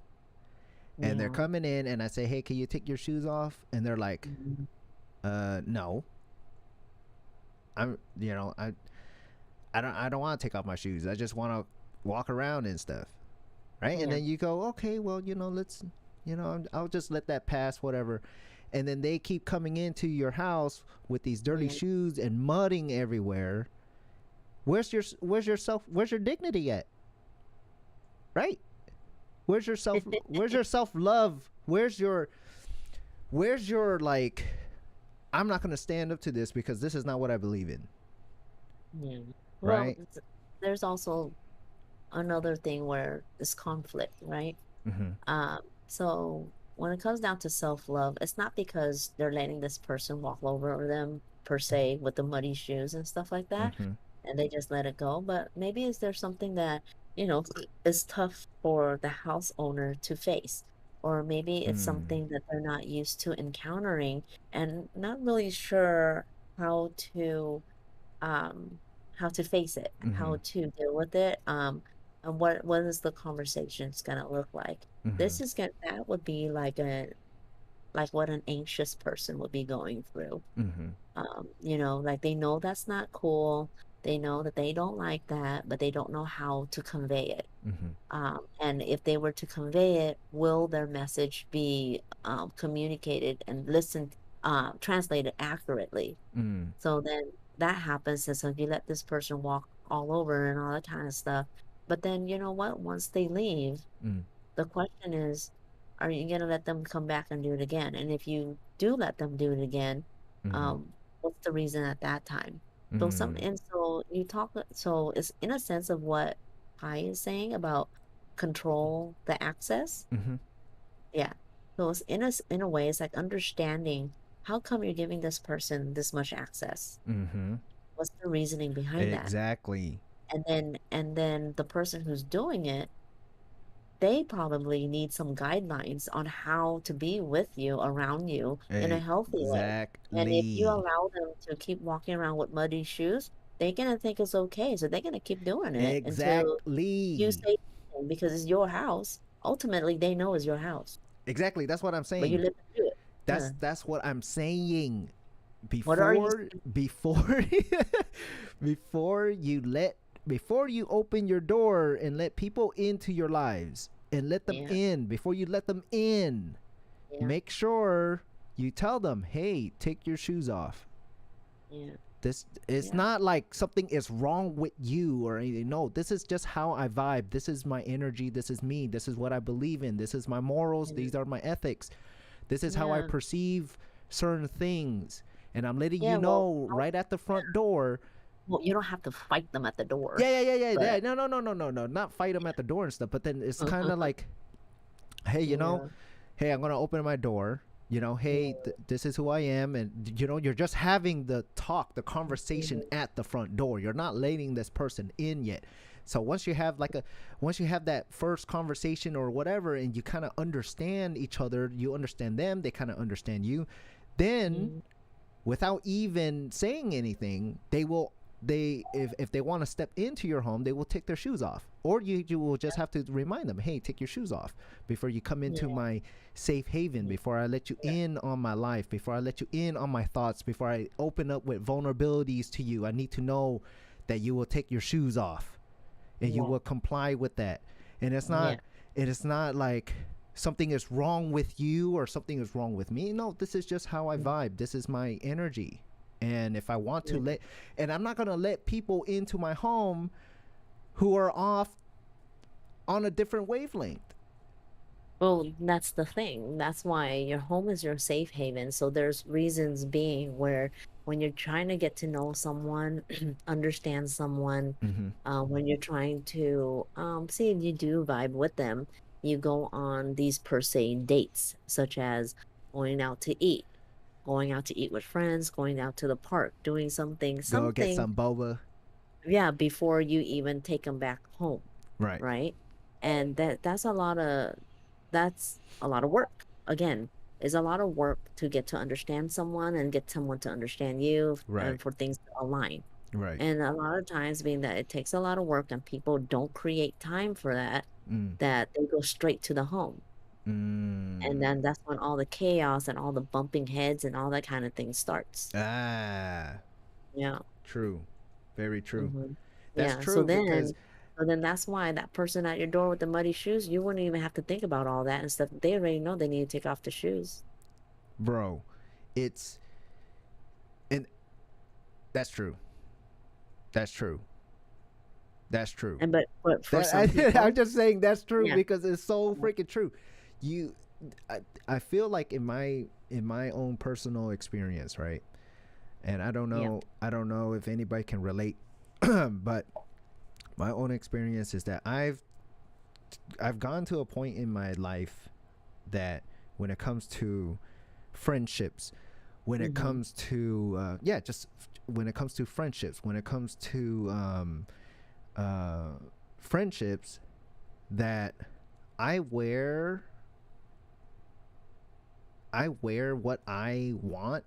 and they're Yeah. coming in, and I say, hey, can you take your shoes off? And they're like, Mhm. no. I'm, I don't want to take off my shoes. I just want to walk around and stuff, right? And Yeah. then you go, okay, well, let's, I'll just let that pass, whatever. And then they keep coming into your house with these dirty Yeah. shoes and mudding everywhere. Where's your dignity at? Right? Where's your self love? Where's your like, I'm not going to stand up to this because this is not what I believe in, Yeah. Well, right? there's also another thing where it's conflict, right? Mhm. Um, so when it comes down to self-love, it's not because they're letting this person walk over them per se with the muddy shoes and stuff like that, Mhm. and they just let it go. But maybe is there something that, you know, is tough for the house owner to face? Or maybe it's Mm. something that they're not used to encountering and not really sure how to um how to face it, how Mhm. to deal with it, and what is the conversations gonna look like. Mhm. This is gonna that would be like a like what an anxious person would be going through. Mhm. Like they know that's not cool. They know that they don't like that, but they don't know how to convey it. Mhm. And if they were to convey it, will their message be communicated and listened, translated accurately? Mm. So then that happens, and so you let this person walk all over and all that kind of stuff. But then you know what? Once they leave, Mm. the question is, are you gonna let them come back and do it again? And if you do let them do it again, Mhm. what's the reason at that time? Mm. So you talk, so it's in a sense of what Pi is saying about control the access. Mhm. Yeah. So it's in a way, it's like understanding how come you're giving this person this much access? Mhm. What's the reasoning behind that? Exactly. And then the person who's doing it, they probably need some guidelines on how to be with you, around you in a healthy way. And if you Exactly. allow them to keep walking around with muddy shoes, they're gonna think it's okay. So they're gonna keep doing it until you Exactly. say something because it's your house. Ultimately, they know it's your house, Exactly. That's what I'm but you saying. let them do it. That's Yeah. that's what I'm saying. What are you Before before before you let before you open your door and let people into your lives and let them Yeah, in, before you let them in, yeah, make sure you tell them, hey, take your shoes off. yeah, This, it's yeah, not like something is wrong with you or anything. No, this is just how I vibe. This is my energy. This is me. This is what I believe in. This is my morals. yeah, These are my ethics. This is how I yeah, perceive certain things. And I'm letting you yeah. Well, know oh, right at the yeah. front door. Well, you don't have to fight them at the door, Yeah, yeah, yeah, yeah, but yeah. No, no, no, no, no, no. Not fight them at the door and stuff. But then it's kind of like, hey, yeah, hey, I'm gonna open my door. Hey, yeah, this is who I am, and you're just having the talk, the conversation mhm, at the front door. You're not letting this person in yet. So once you have that first conversation or whatever, and you kind of understand each other, you understand them, they kind of understand you. Then, mhm, without even saying anything, if they want to step into your home, they will take their shoes off, or you will just have to remind them, hey, take your shoes off before you come into yeah, my safe haven, yeah, before I let you yeah, in on my life, before I let you in on my thoughts, before I open up with vulnerabilities to you. I need to know that you will take your shoes off and you yeah, will comply with that. And yeah, it is not like something is wrong with you or something is wrong with me. No, this is just how I mm, vibe. This is my energy. And if I want to yeah. let, and I'm not going to let people into my home who are off on a different wavelength. Well, that's the thing. That's why your home is your safe haven. So there's reasons being where when you're trying to get to know someone, understand someone, Mm-hmm. when you're trying to see if you do vibe with them, you go on these per se dates, such as going out to eat with friends, going out to the park, doing Go get something, some boba. yeah, before you even take them back home, Right. right? And that's a lot of work. Again, it's a lot of work to get to understand someone and get someone to understand you Right. and for things to align. Right. And a lot of times being that it takes a lot of work and people don't create time for that, Mm. that they go straight to the home. And Mm. then that's when all the chaos and all the bumping heads and all that kind of thing starts. Ah, Yeah. true. Very true. Mhm. That's Yeah, true because, so then that's why that person at your door with the muddy shoes, you wouldn't even have to think about all that and stuff. They already know they need to take off the shoes. bro, it's, and that's true. That's true. That's true. And but for That some I'm people, just saying that's true yeah, because it's so yeah, freaking true. You, I feel like in my own personal experience, right? And yeah, I don't know if anybody can relate, but my own experience is that I've gone to a point in my life that when it comes to friendships, when it mhm, comes to yeah, just when it comes to friendships, when it comes to uh, friendships, that I wear I wear what I want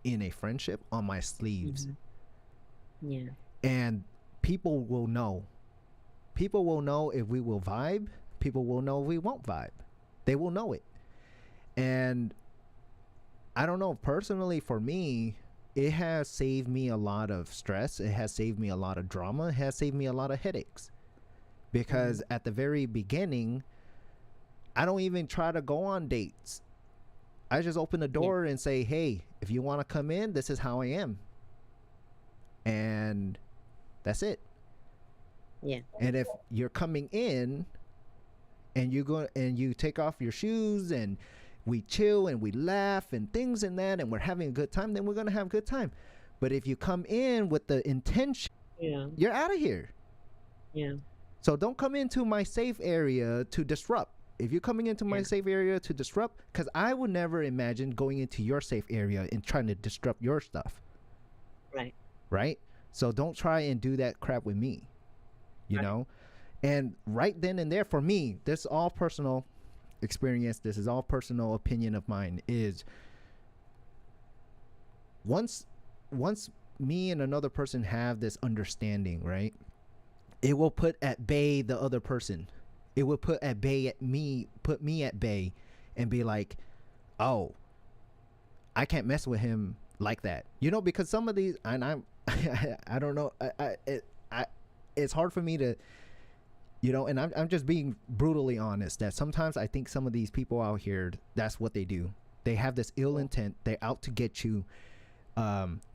in a friendship on my sleeves, mhm, yeah, and people will know. People will know if we will vibe. People will know if we won't vibe. They will know it. And I don't know, personally for me, it has saved me a lot of stress. It has saved me a lot of drama. It has saved me a lot of headaches. mhm, Because at the very beginning, I don't even try to go on dates. I just open the yeah, door and say, hey, if you want to come in, this is how I am. And that's it. yeah, And if you're coming in and you go and you take off your shoes and we chill and we laugh and things and that and we're having a good time, then we're going to have a good time. But if you come in with the intention, yeah, you're out of here. yeah, So don't come into my safe area to disrupt. If you're coming into my yeah, safe area to disrupt, because I would never imagine going into your safe area and trying to disrupt your stuff, right, right? So don't try and do that crap with me, you right, know? And right then and there, for me, this is all personal experience. This is all personal opinion of mine. Is once once me and another person have this understanding, right? It will put at bay the other person. It will put at bay at me, put me at bay, and be like, oh, I can't mess with him like that, you know, because some of these, and I'm, I don't know, I, it's hard for me to, you know, and I'm just being brutally honest that sometimes I think some of these people out here, that's what they do. They have this ill yeah, intent. They're out to get you.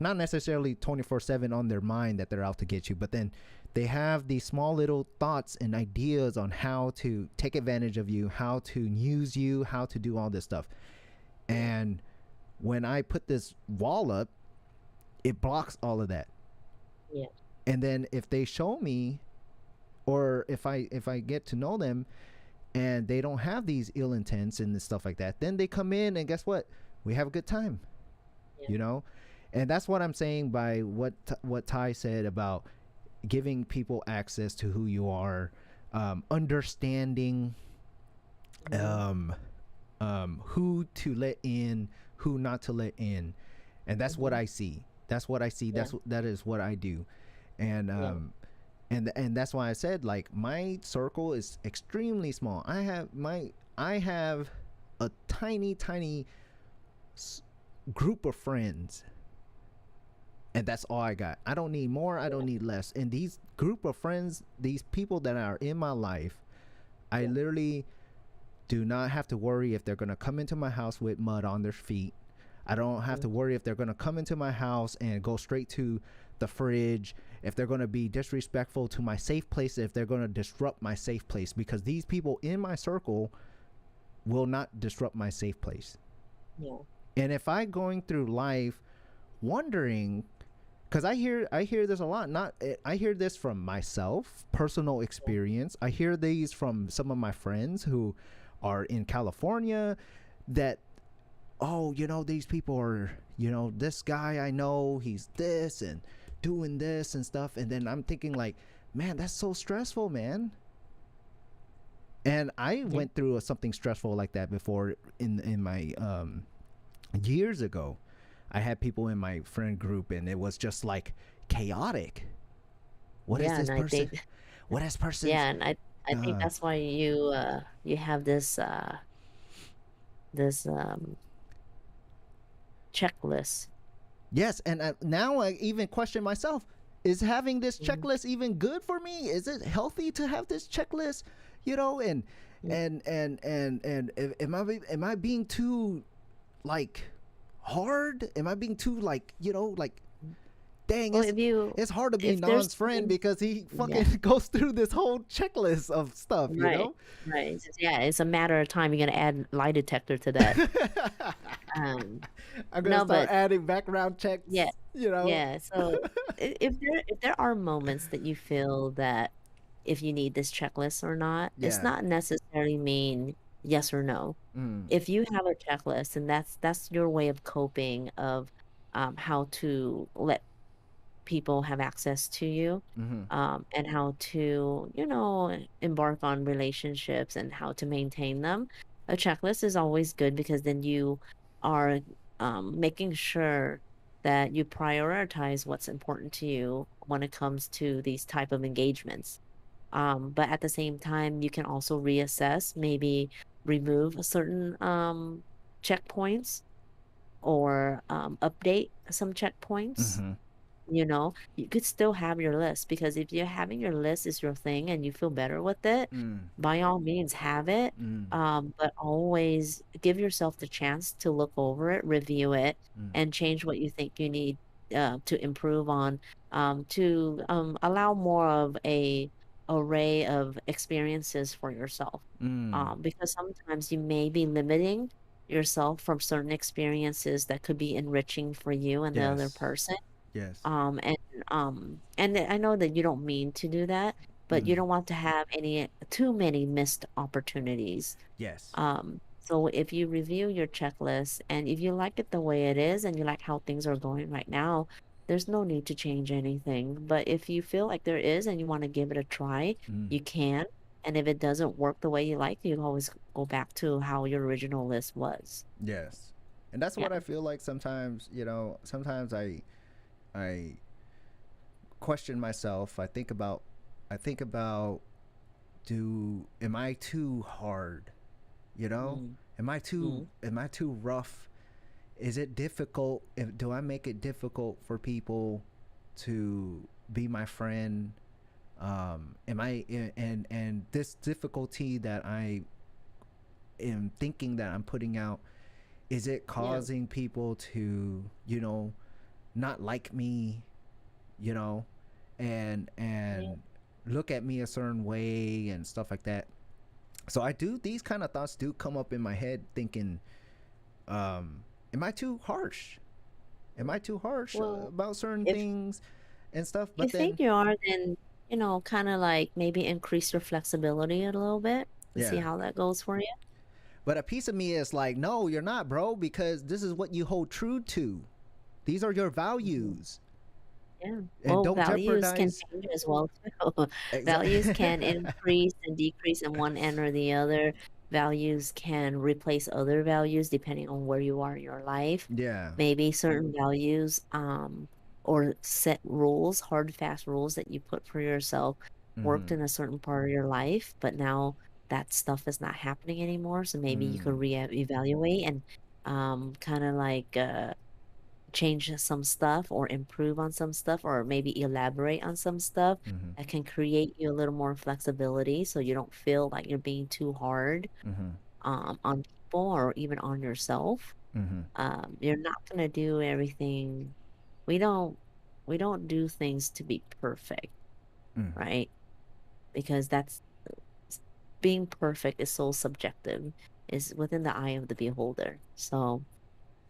Not necessarily 24/7 on their mind that they're out to get you, but then they have these small little thoughts and ideas on how to take advantage of you, how to use you, how to do all this stuff. yeah, And when I put this wall up, it blocks all of that. yeah, And then if they show me, or if I get to know them and they don't have these ill intents and stuff like that, then they come in and guess what? We have a good time, yeah, you know? And that's what I'm saying by what Ty said about giving people access to who you are, understanding mhm, um, who to let in, who not to let in, and that's what mhm, I see. That's what I see. yeah, That is what I do, and yeah, and that's why I said like my circle is extremely small. I have a tiny group of friends, and that's all I got. I don't need more. I don't yeah, need less. And these group of friends, these people that are in my life, I yeah, literally do not have to worry if they're going to come into my house with mud on their feet. I don't have to mhm, worry if they're going to come into my house and go straight to the fridge, if they're going to be disrespectful to my safe place, if they're going to disrupt my safe place, because these people in my circle will not disrupt my safe place. yeah, And if I going through life wondering, because I hear this a lot, not I hear this from myself, personal yeah, experience. I hear these from some of my friends who are in California, that, oh, you know, these people are, you know, this guy I know, he's this and doing this and stuff, and then I'm thinking like, man, that's so stressful, man. And I yeah, went through something stressful like that before in my years ago. I had people in my friend group and it was just like chaotic. What is yeah, this and I person? think What is person's yeah, and I think uh that's why you you have this this checklist. Yes, and now I even question myself: is having this Mhm. checklist even good for me? Is it healthy to have this checklist? You know, Mm. am I being too like hard? Am I being too like like dang? Well, It's hard to be if there's Non's friend things, because he yeah, fucking goes through this whole checklist of stuff. You right, know. right. Yeah, it's a matter of time. You're gonna add lie detector to that. Um, I'm gonna no, start but adding background yeah, checks. You know. yeah. So if there are moments that you feel that if you need this checklist or not, it's Yeah. not necessarily mean yes or no. Mm. If you have a checklist and that's your way of coping of how to let people have access to you, Mm-hmm. and how to, embark on relationships and how to maintain them. A checklist is always good because then you are making sure that you prioritize what's important to you when it comes to these type of engagements. But at the same time, you can also reassess, maybe remove certain checkpoints or update some checkpoints. Mm-hmm. You could still have your list because if you're having your list is your thing and you feel better with it, Mm. by all means have it. Mm. But always give yourself the chance to look over it, review it, Mm. and change what you think you need to improve on, to allow more of a array of experiences for yourself. Mm. Because sometimes you may be limiting yourself from certain experiences that could be enriching for you and the other Yes. person. Yes. And I know that you don't mean to do that, but you Mm. don't want to have any too many missed opportunities. Yes. So if you review your checklist and if you like it the way it is and you like how things are going right now, there's no need to change anything. But if you feel like there is and you want to give it a try, Mm. you can. And if it doesn't work the way you like, you can always go back to how your original list was. Yes. And that's Yeah. what I feel like sometimes, sometimes I question myself. I think about do am I too hard? You know? Mm, Am mm, I too rough? Is it difficult? Do I make it difficult for people to be my friend? Am I and this difficulty that I am thinking that I'm putting out, is it yeah. causing people to not like me, you know Yeah. and look at me a certain way and stuff like that? So I do, these kind of thoughts do come up in my head, thinking, am I too harsh? Am I too harsh Well, about certain if things and stuff? you But think then, you are, then, kind of like maybe increase your flexibility a little bit and see yeah. how that goes for you. But a piece of me is like, no, you're not, bro, because this is what you hold true to. These are your Mhm. values, Yeah. and Well, don't values can jeopardize. change as well too. Values can Exactly. increase and decrease in one end or the other. Values can replace other values depending on where you are in your life. Yeah. Maybe certain values, or set rules, hard, fast rules that you put for yourself Mm-hmm. worked in a certain part of your life, but now that stuff is not happening anymore. So maybe you could Mm. reevaluate and kind of like change some stuff or improve on some stuff or maybe elaborate on some stuff Mm-hmm. that can create you a little more flexibility so you don't feel like you're being too hard Mm-hmm. on people or even on yourself. Mm-hmm. You're not gonna do everything. We don't we don't do things to be perfect, Mm. right? Because s- being perfect is so subjective, is within the eye of the beholder. So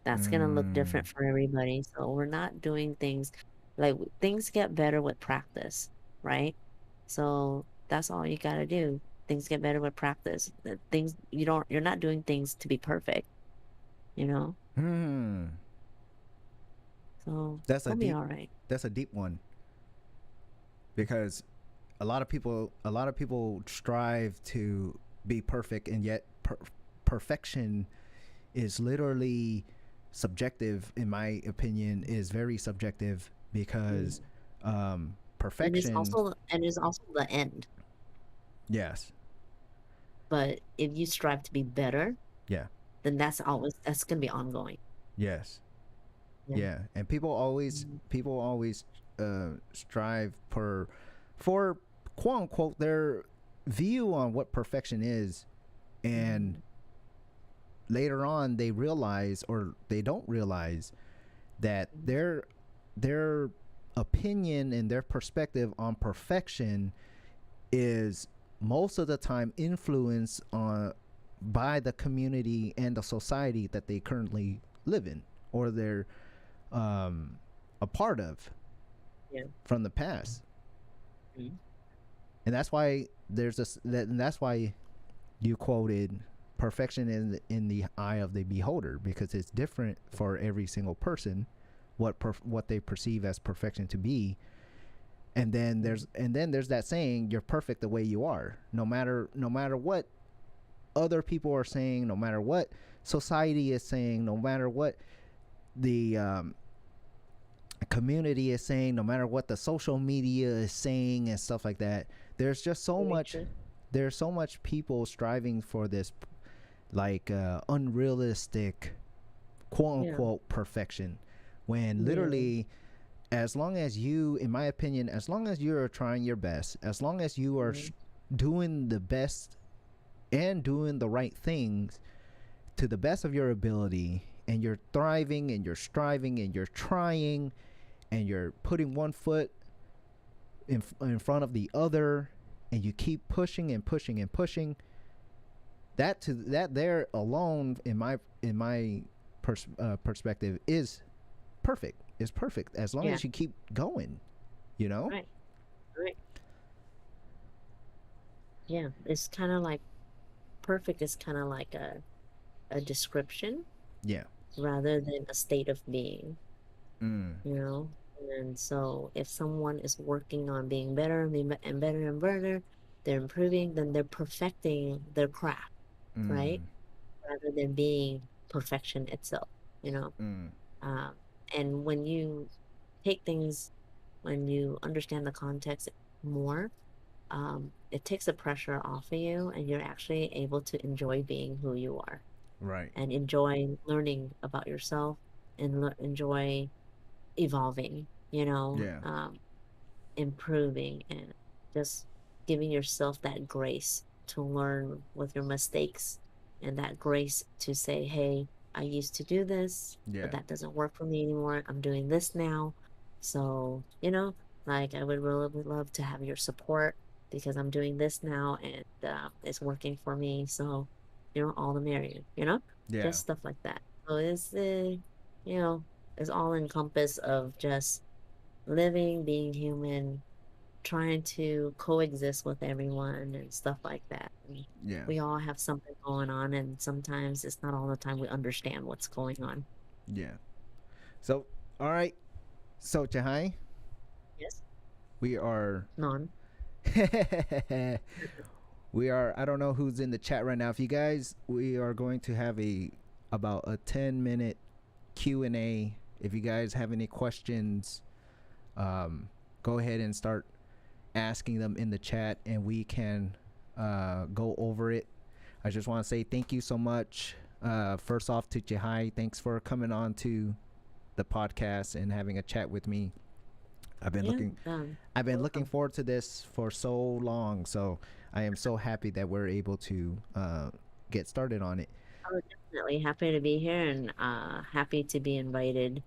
that's gonna look Mm. different for everybody, so we're not doing things like things get better with practice, right? So that's all you gotta do. Things get better with practice. The things you're not doing things to be perfect, you know? Hmm. So That's a we'll be deep. all right. That's a deep one, because a lot of people strive to be perfect, and yet perfection is literally subjective. In my opinion, is very subjective, because Mm. perfection. And it's also the end. Yes. But if you strive to be better, Yeah. then that's gonna be ongoing. Yes. Yeah. Yeah. And Mhm. people always strive for quote unquote their view on what perfection is, and Mhm. later on they realize, or they don't realize, that Mhm. their opinion and their perspective on perfection is most of the time influenced on by the community and the society that they currently live in, or they're um, a part of Yeah. from the past. Mhm. And that's why and that's why you quoted perfection in the eye of the beholder, because it's different for every single person what they perceive as perfection to be. Mhm. And then there's that saying, you're perfect the way you are, no matter what other people are saying, no matter what society is saying, no matter what the community is saying, no matter what the social media is saying and stuff like that. There's just so Very much true. there's so much people striving for this, like unrealistic quote Yeah. unquote perfection, when Yeah. literally, as long as you, in my opinion, as long as you're trying your best, as long as you are Mhm. doing the best and doing the right things to the best of your ability, and you're thriving and you're striving and you're trying and you're putting one foot in front of the other, and you keep pushing and pushing and pushing, that there alone, in my perspective, is perfect, as long Yeah. as you keep going, you know. Right. Right. Yeah. It's kind of like perfect is kind of like a description Yeah. rather than a state of being, Mm. you know? And so if someone is working on being better and and better and better, they're improving, then they're perfecting their craft, right? Mm. Rather than being perfection itself, you know? Mm. Um, and when you understand the context more, it takes the pressure off of you and you're actually able to enjoy being who you are Right. and enjoy learning about yourself and enjoy evolving, Yeah. improving and just giving yourself that grace to learn with your mistakes and that grace to say, hey, I used to do this, but Yeah. that doesn't work for me anymore. I'm doing this now. So, like I would really would love to have your support because I'm doing this now and it's working for me. So, all the merrier, Yeah. just stuff like that. So you know, it's all encompass of just living, being human, trying to coexist with everyone and stuff like that. And Yeah. we all have something going on, and sometimes it's not all the time we understand what's going on. Yeah. So, all right. So, Jahai, Yes. we are Non. we are, I don't know who's in the chat right now. If you guys, we are going to have about a 10-minute Q&A. If you guys have any questions, go ahead and start asking them in the chat, and we can go over it. I just want to say thank you so much. First off, to Jahai, thanks for coming on to the podcast and having a chat with me. I've been Yeah. looking I've been looking Welcome. forward to this for so long. So I am so happy that we're able to get started on it. Oh, definitely happy to be here and happy to be invited.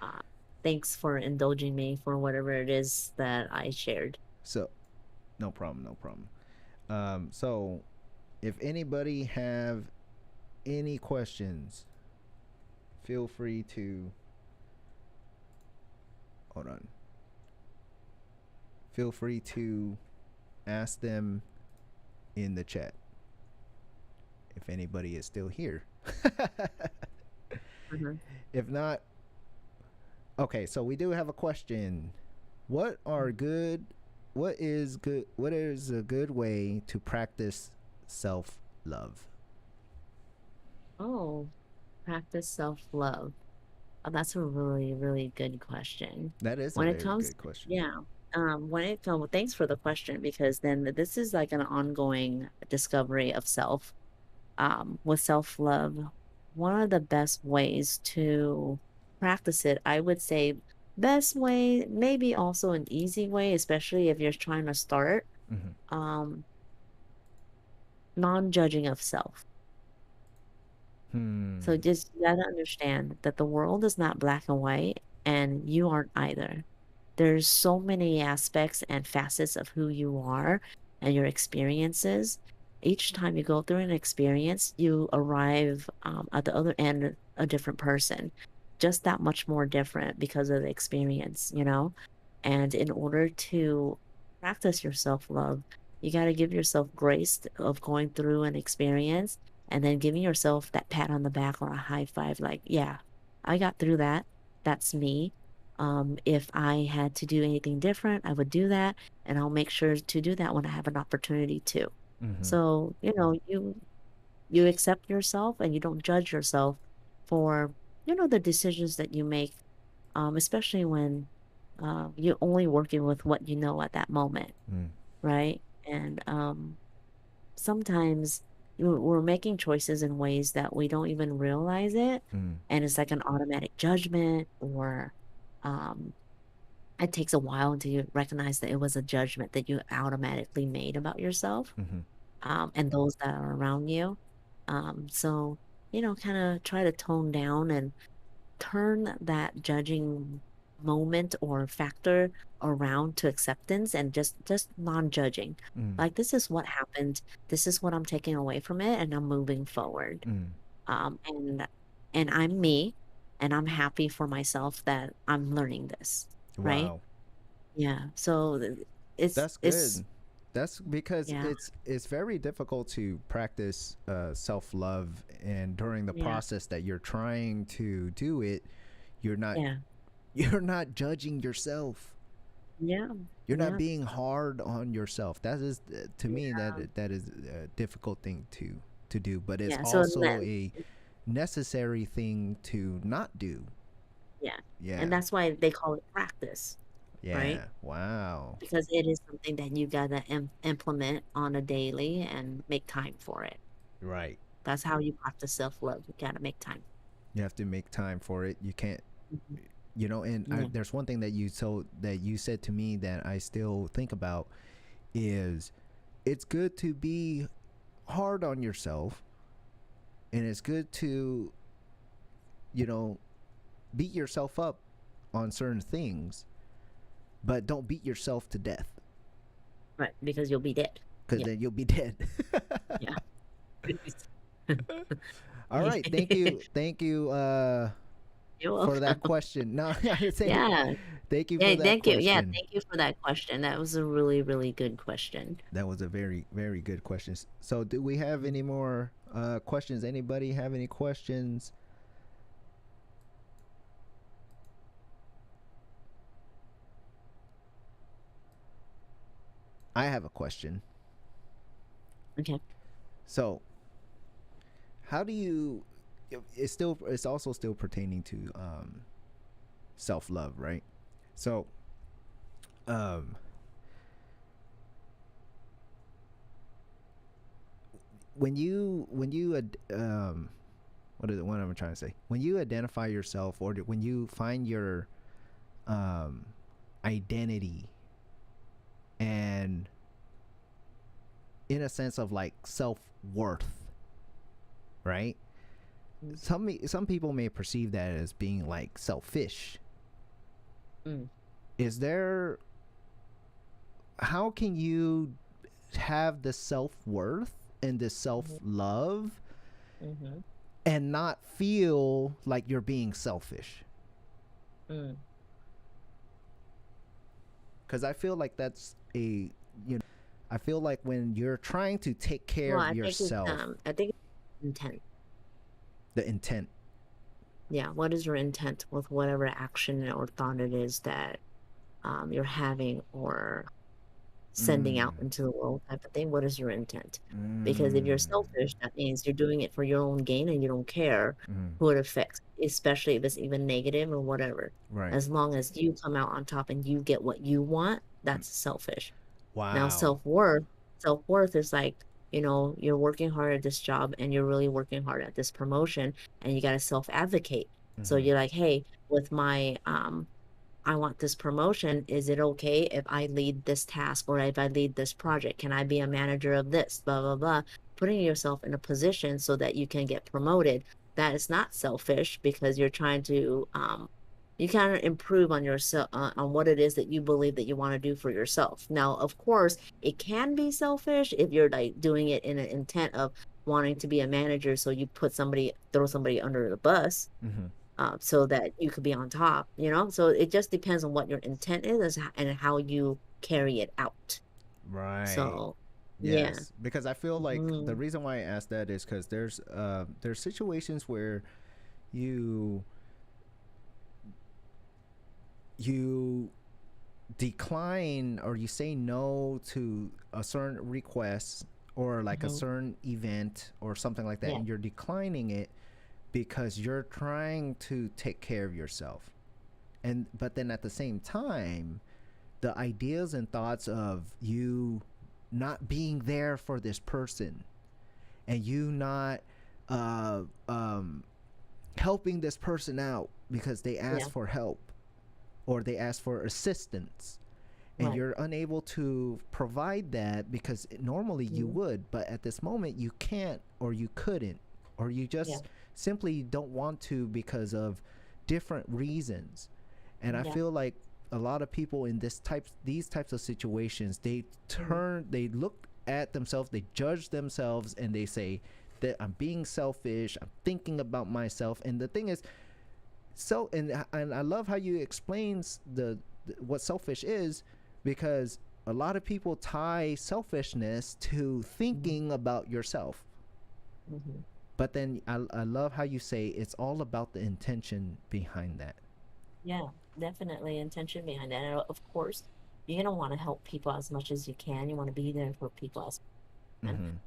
Uh, Thanks for indulging me for whatever it is that I shared. So no problem, no problem. So if anybody have any questions, feel free to hold on. Feel free to ask them in the chat if anybody is still here. Mhm. If not, okay, so we do have a question. What are good what is a good way to practice self-love? Oh, practice self-love. Oh, that's a really, really good question. That is a When it very comes good question. yeah, when it comes thanks for the question because then this is like an ongoing discovery of self, with self-love. one of the best ways to practice it, I would say best way, maybe also an easy way, especially if you're trying to start, Mm-hmm. um, non-judging of self. So Hmm. just you gotta understand that the world is not black and white, and you aren't either. There's so many aspects and facets of who you are and your experiences. Each time you go through an experience, you arrive at the other end a different person, just that much more different because of the experience, you know? And in order to practice your self love, you got to give yourself grace of going through an experience and then giving yourself that pat on the back or a high five, like, yeah, I got through that. That's me. If I had to do anything different, I would do that, and I'll make sure to do that when I have an opportunity to. Mm-hmm. So, you accept yourself and you don't judge yourself for, the decisions that you make, especially when you're only working with what you know at that moment, Mm-hmm. right? And sometimes we're making choices in ways that we don't even realize it, Mm-hmm. and it's like an automatic judgment, or um, it takes a while until you recognize that it was a judgment that you automatically made about yourself, Mm-hmm. and those that are around you. So, kind of try to tone down and turn that judging moment or factor around to acceptance and just non-judging. Like, this is what happened. This is what I'm taking away from it, and I'm moving forward. Mm-hmm. Um, and and I'm me, and I'm happy for myself that I'm learning this, right? Wow. Yeah. So That's it's good. That's because yeah, it's very difficult to practice self love, and during the yeah, process that you're trying to do it, you're not yeah, you're not judging yourself. yeah, You're not yeah, being hard on yourself. That is to me yeah, that is a difficult thing to do, but it's yeah. So also then, a necessary thing to not do. yeah, and Yeah. that's why they call it practice, right? Yeah. Wow. Because it is something that you gotta implement on a daily and make time for it. Right. That's how you practice self-love. You gotta make time. You have to make time for it. You can't, Mhm. and Yeah, there's one thing that you said to me that I still think about is it's good to be hard on yourself, and it's good to, you know, beat yourself up on certain things, but don't beat yourself to death, right. Because you'll be dead. because Yeah, then you'll be dead. yeah. All right, thank you You're for that welcome. question. No, I say Yeah. thank you Yeah, for that thank you. Yeah, question. thank you for that question. That was a really, really good question. That was a very, very good question. So, do we have Mm. any more questions? Anybody have any questions? I have a question. Okay. So, how do you? It's also still pertaining to self love, right? So, um, when you what am I trying to say? When you identify yourself, or when you find your um identity, and in a sense of like self worth, right? Mm, Some people may perceive that as being like selfish. mm, Is there How can you have the self worth and the self mhm, love mhm, and not feel like you're being selfish? mm. Because I feel like that's a you know I feel like when you're trying to take care Well, of yourself, I think it's intent. the intent. Yeah, what is your intent with whatever action or thought it is that you're having or sending out Mm, into the world type of thing? What is your intent? Because if you're mm, selfish, that means you're doing it for your own gain and you don't care mm, who it affects, especially if it's even negative or whatever. right. As long as you come out on top and you get what you want, Mm, that's selfish. Now, wow. self-worth is like, you're working hard at this job and you're really working hard at this promotion, and you got to self-advocate. So Mm-hmm. you're like, hey, with my I want this promotion. Is it okay if I lead this task or if I lead this project? Can I be a manager of this? Blah, blah, blah. Putting yourself in a position so that you can get promoted. That is not selfish, because you're trying to you kind of improve on yourself, on what it is that you believe that you want to do for yourself. Now, of course, it can be selfish if you're like doing it in an intent of wanting to be a manager, so you throw somebody under the bus, Mm-hmm. so that you could be on top. So it just depends on what your intent is and how you carry it out. Right. So, yeah. Yes, because I feel like the Hmm. reason why I asked that is because there's situations where you you decline or you say no to a certain request or like a Hmm. certain event or something like that, Yeah. and you're declining it because you're trying to take care of yourself. And but then at the same time, the ideas and thoughts of you not being there for this person and you not uh, um, helping this person out because they Yeah. ask for help or they ask for assistance, and Right. you're unable to provide that because normally you Hmm. would, but at this moment you can't or you couldn't or you Yeah. just simply don't want to because of different reasons. And I Yeah. feel like a lot of people in these types of situations, Hmm. they look at themselves, they judge themselves, and they say that I'm being selfish, I'm thinking about myself. And the thing is, and I love how you explains what selfish is, because a lot of people tie selfishness to Hmm. thinking about yourself. Hmm. But then I love how you say it's all about the intention behind that. Yeah. Definitely intention behind that. And of course, you're gonna want to help people as much as you can. You want to be there for people as much as you Mm-hmm.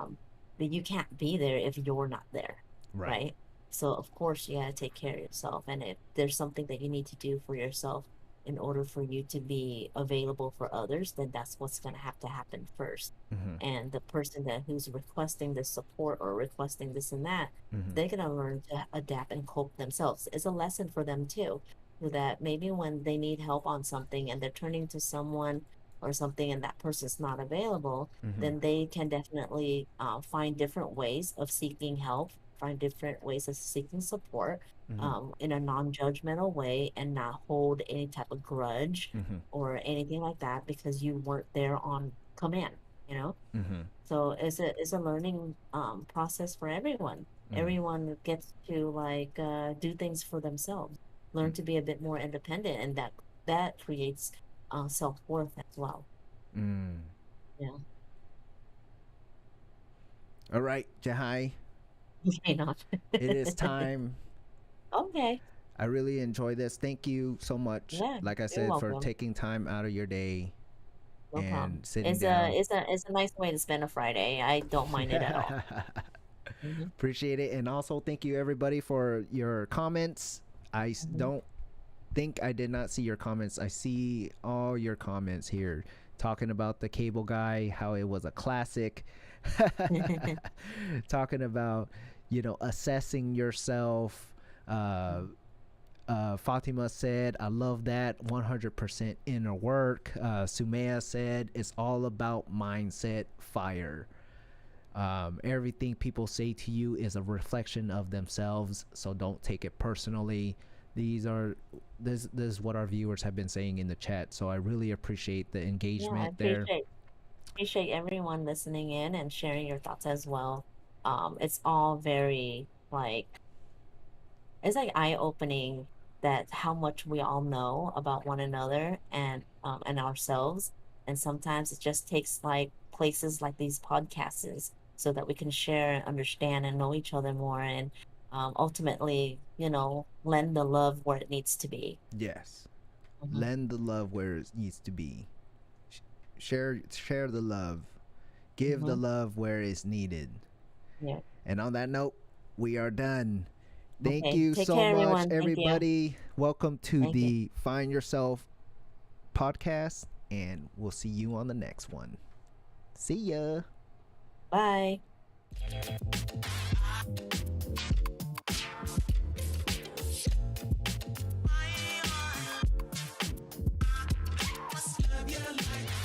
can. But you can't be there if you're not there, Right. right? So of course you gotta take care of yourself. And if there's something that you need to do for yourself in order for you to be available for others, then that's what's gonna have to happen first. Mm-hmm. And the person who's requesting this support or requesting this and that, Mm-hmm. they're gonna learn to adapt and cope themselves. It's a lesson for them too, so that maybe when they need help on something and they're turning to someone or something and that person's not available, Mm-hmm. then they can definitely find different ways of seeking help, find different ways of seeking support, Mm-hmm. in a non-judgmental way, and not hold any type of grudge Mm-hmm. or anything like that because you weren't there on command. Mm-hmm. So it's a learning process for everyone. Mm. Everyone gets to like do things for themselves, learn to be a bit more independent, and that creates self-worth as well. Mm. Yeah. All right, Jahai, May not. it is time. Okay. I really enjoy this. Thank you so much, Yeah, like I you're said, for welcome. taking time out of your day No and problem. sitting It's a down. it's a it's a nice way to spend a Friday. I don't mind it at all. Hmm. Appreciate it. And also, thank you everybody for your comments. Hmm. Don't think I did not see your comments. I see all your comments here talking about the cable guy, how it was a classic. Talking about, assessing yourself. Fatima said, I love that 100% inner work. Sumaya said, it's all about mindset fire. Everything people say to you is a reflection of themselves, so don't take it personally. This is what our viewers have been saying in the chat, so I really appreciate the Yeah, I engagement there. appreciate everyone listening in and sharing your thoughts as well. It's all very like it's like eye-opening that how much we all know about one another and ourselves. And sometimes it just takes like places like these podcasts so that we can share and understand and know each other more, and ultimately, lend the love where it needs to be. Yes, Hmm. lend the love where it needs to be. Share the love, give the Hmm. love where it's needed. Yeah. And on that note, we are done. Thank Okay. you Take so care, much, everyone. Thank you. everybody. Welcome to Thank you. the Find Yourself podcast, and we'll see you on the next one. See ya. Bye. Must love your life.